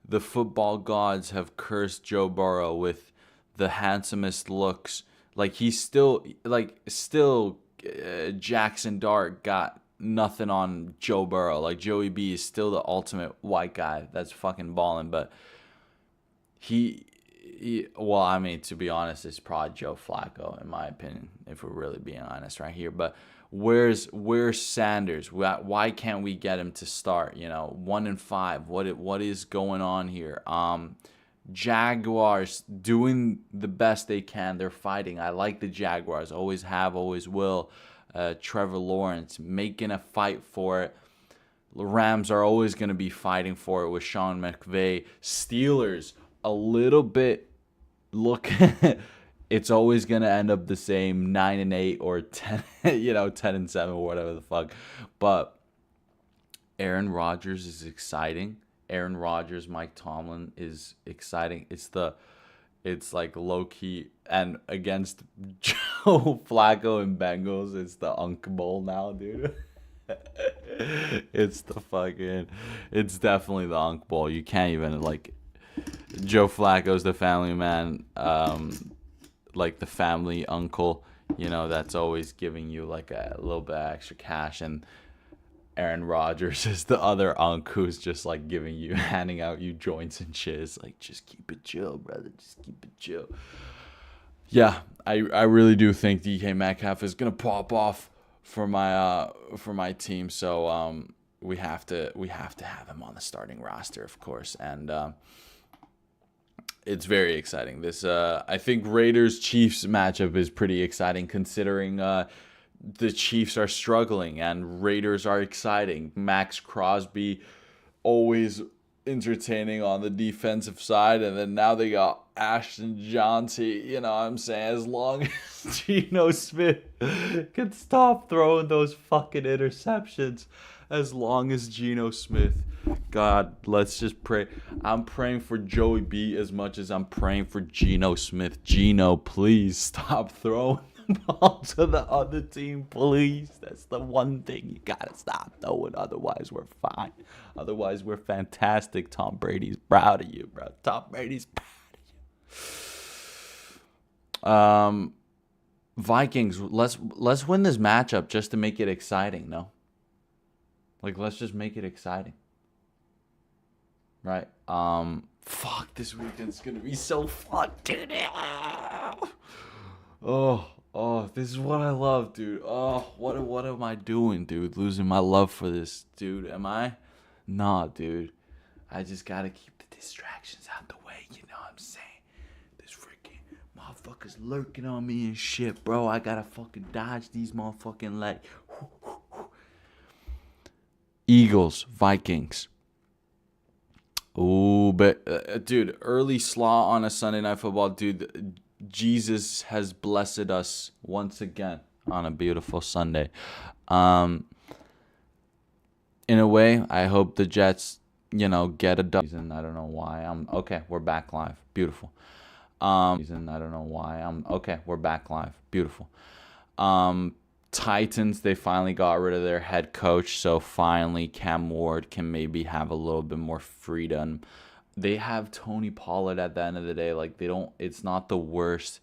the football gods have cursed Joe Burrow with the handsomest looks. Like he's still Jackson Dart got nothing on Joe Burrow. Like Joey B is still the ultimate white guy that's fucking balling, but well, I mean, to be honest, it's probably Joe Flacco in my opinion, if we're really being honest right here. But where's Sanders? Why can't we get him to start? 1-5. What is going on here? Jaguars doing the best they can. They're fighting. I like the Jaguars. Always have, always will. Trevor Lawrence making a fight for it. The Rams are always going to be fighting for it with Sean McVay. Steelers a little bit it's always going to end up the same 9-8 or 10 10-7 or whatever the fuck. But Aaron Rodgers is exciting. Aaron Rodgers, Mike Tomlin is exciting. It's like low key, and against Joe Flacco and Bengals, it's the Unk Bowl now, dude. It's definitely the Unk Bowl. You can't even Joe Flacco's the family man, like the family uncle, that's always giving you like a little bit of extra cash, and Aaron Rodgers is the other unk who's just like handing out you joints and shit. It's like, just keep it chill, brother. Just keep it chill. Yeah, I really do think DK Metcalf is gonna pop off for my team. So we have to have him on the starting roster, of course, and it's very exciting. This I think Raiders-Chiefs matchup is pretty exciting, considering the Chiefs are struggling and Raiders are exciting. Max Crosby always entertaining on the defensive side, and then now they got Ashton Johnson. You know what I'm saying? As long as Geno Smith can stop throwing those fucking interceptions, as long as Geno Smith, God, let's just pray. I'm praying for Joey B as much as I'm praying for Geno Smith. Geno, please stop throwing the ball to the other team, please. That's the one thing you gotta stop doing. Otherwise, we're fine. Otherwise, we're fantastic. Tom Brady's proud of you, bro. Tom Brady's proud of you. Vikings, let's win this matchup just to make it exciting, no? Let's just make it exciting. Right? Fuck, this weekend's gonna be so fun, dude. Oh, this is what I love, dude. Oh, what am I doing, dude? Losing my love for this, dude. Am I? Nah, dude. I just gotta keep the distractions out the way, you know what I'm saying? This freaking motherfuckers lurking on me and shit, bro. I gotta fucking dodge these motherfucking Eagles, Vikings. Ooh, but dude, early slaw on a Sunday Night Football, dude. Jesus has blessed us once again on a beautiful Sunday. In a way, I hope the Jets, get a dub. I don't know why. Okay, we're back live. Beautiful. I don't know why. Okay, we're back live. Beautiful. Titans, they finally got rid of their head coach, so finally Cam Ward can maybe have a little bit more freedom. They have Tony Pollard at the end of the day. It's not the worst.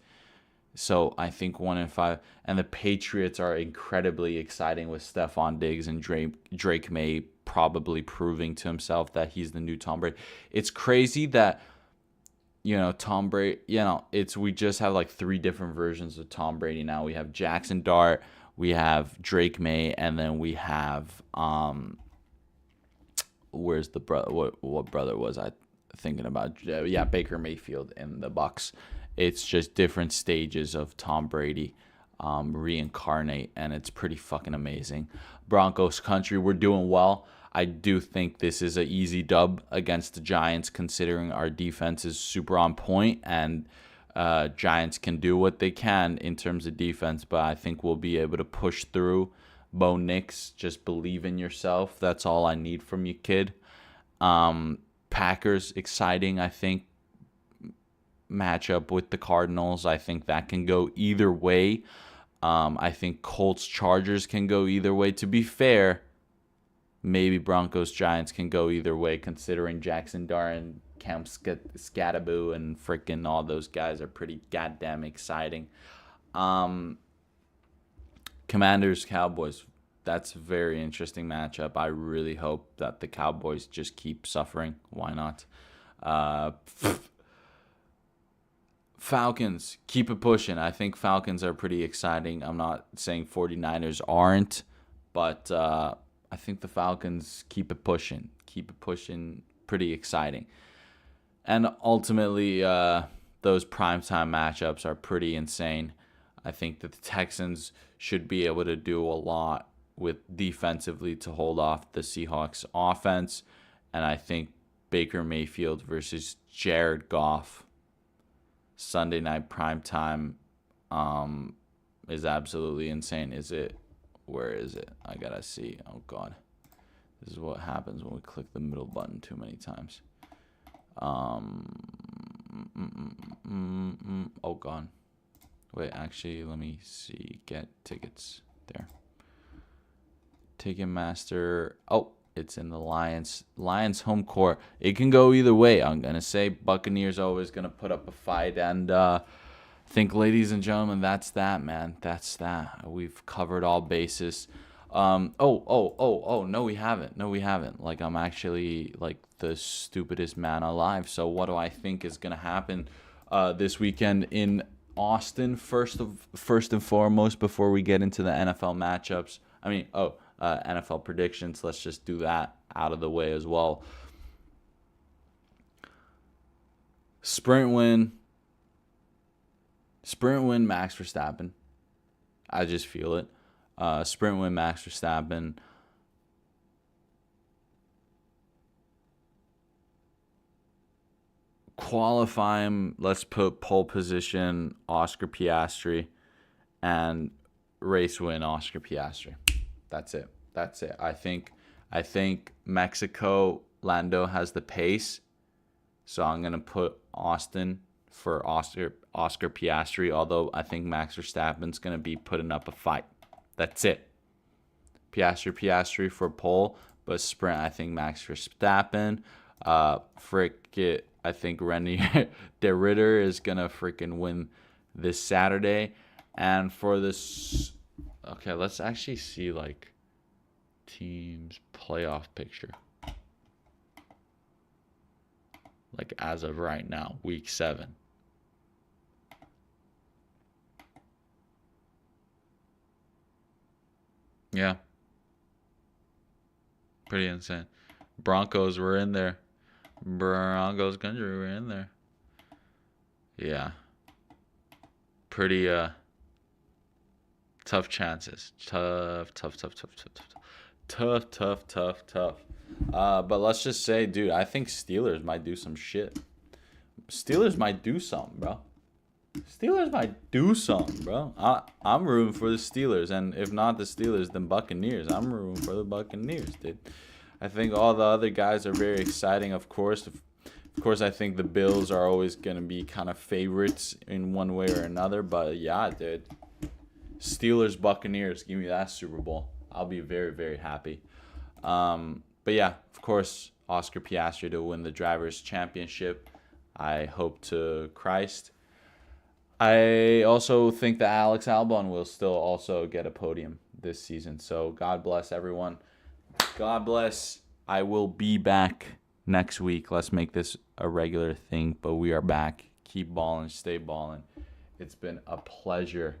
So I think 1-5. And the Patriots are incredibly exciting with Stephon Diggs and Drake May probably proving to himself that he's the new Tom Brady. It's crazy that, Tom Brady, we just have 3 different versions of Tom Brady now. We have Jackson Dart, we have Drake May, and then we have, where's the brother? What brother was I thinking about? Yeah, Baker Mayfield in the Bucs. It's just different stages of Tom Brady reincarnate, and it's pretty fucking amazing. Broncos country, we're doing well. I do think this is an easy dub against the Giants, considering our defense is super on point, and Giants can do what they can in terms of defense, but I think we'll be able to push through. Bo Nix, just believe in yourself. That's all I need from you, kid. Packers, exciting, I think, matchup with the Cardinals. I think that can go either way. I think Colts, Chargers can go either way. To be fair, maybe Broncos, Giants can go either way, considering Jackson Darren, Cam Scattaboo, and freaking all those guys are pretty goddamn exciting. Commanders, Cowboys. That's a very interesting matchup. I really hope that the Cowboys just keep suffering. Why not? Falcons, keep it pushing. I think Falcons are pretty exciting. I'm not saying 49ers aren't, but I think the Falcons keep it pushing. Keep it pushing. Pretty exciting. And ultimately, those primetime matchups are pretty insane. I think that the Texans should be able to do a lot with defensively to hold off the Seahawks offense. And I think Baker Mayfield versus Jared Goff, Sunday night primetime, is absolutely insane. Is it? Where is it? I gotta see. Oh, God. This is what happens when we click the middle button too many times. Oh, God. Wait, actually, let me see. Get tickets. There. Ticketmaster. Oh, it's in the Lions home court. It can go either way. I'm going to say Buccaneers always going to put up a fight. And I think, ladies and gentlemen, that's that, man. That's that. We've covered all bases. No, we haven't. No, we haven't. Like, I'm actually, like, the stupidest man alive. So what do I think is going to happen this weekend in Austin, first and foremost, before we get into the NFL matchups? NFL predictions. Let's just do that out of the way as well. Sprint win, Max Verstappen. I just feel it. Sprint win, Max Verstappen. Qualifying, let's put pole position, Oscar Piastri, and race win, Oscar Piastri. That's it. I think Mexico, Lando has the pace, so I'm going to put Austin for Oscar Piastri, although I think Max Verstappen's going to be putting up a fight. That's it. Piastri for pole, but sprint, I think Max Verstappen. I think Renier de Ritter is going to freaking win this Saturday. And for this, okay, let's actually see, like, teams playoff picture. Like, as of right now, week 7. Yeah. Pretty insane. Broncos were in there. Broncos country were in there. Yeah. Pretty tough chances. Tough. But let's just say, dude, I think Steelers might do some shit. Steelers might do something, bro. I'm rooting for the Steelers, and if not the Steelers, then Buccaneers. I'm rooting for the Buccaneers, dude. I think all the other guys are very exciting, of course. Of course, I think the Bills are always going to be kind of favorites in one way or another. But, yeah, dude. Steelers, Buccaneers, give me that Super Bowl. I'll be very, very happy. But, yeah, of course, Oscar Piastri to win the Drivers' Championship. I hope to Christ. I also think that Alex Albon will still also get a podium this season. So, God bless everyone. God bless. I will be back next week. Let's make this a regular thing, but we are back. Keep balling, stay balling. It's been a pleasure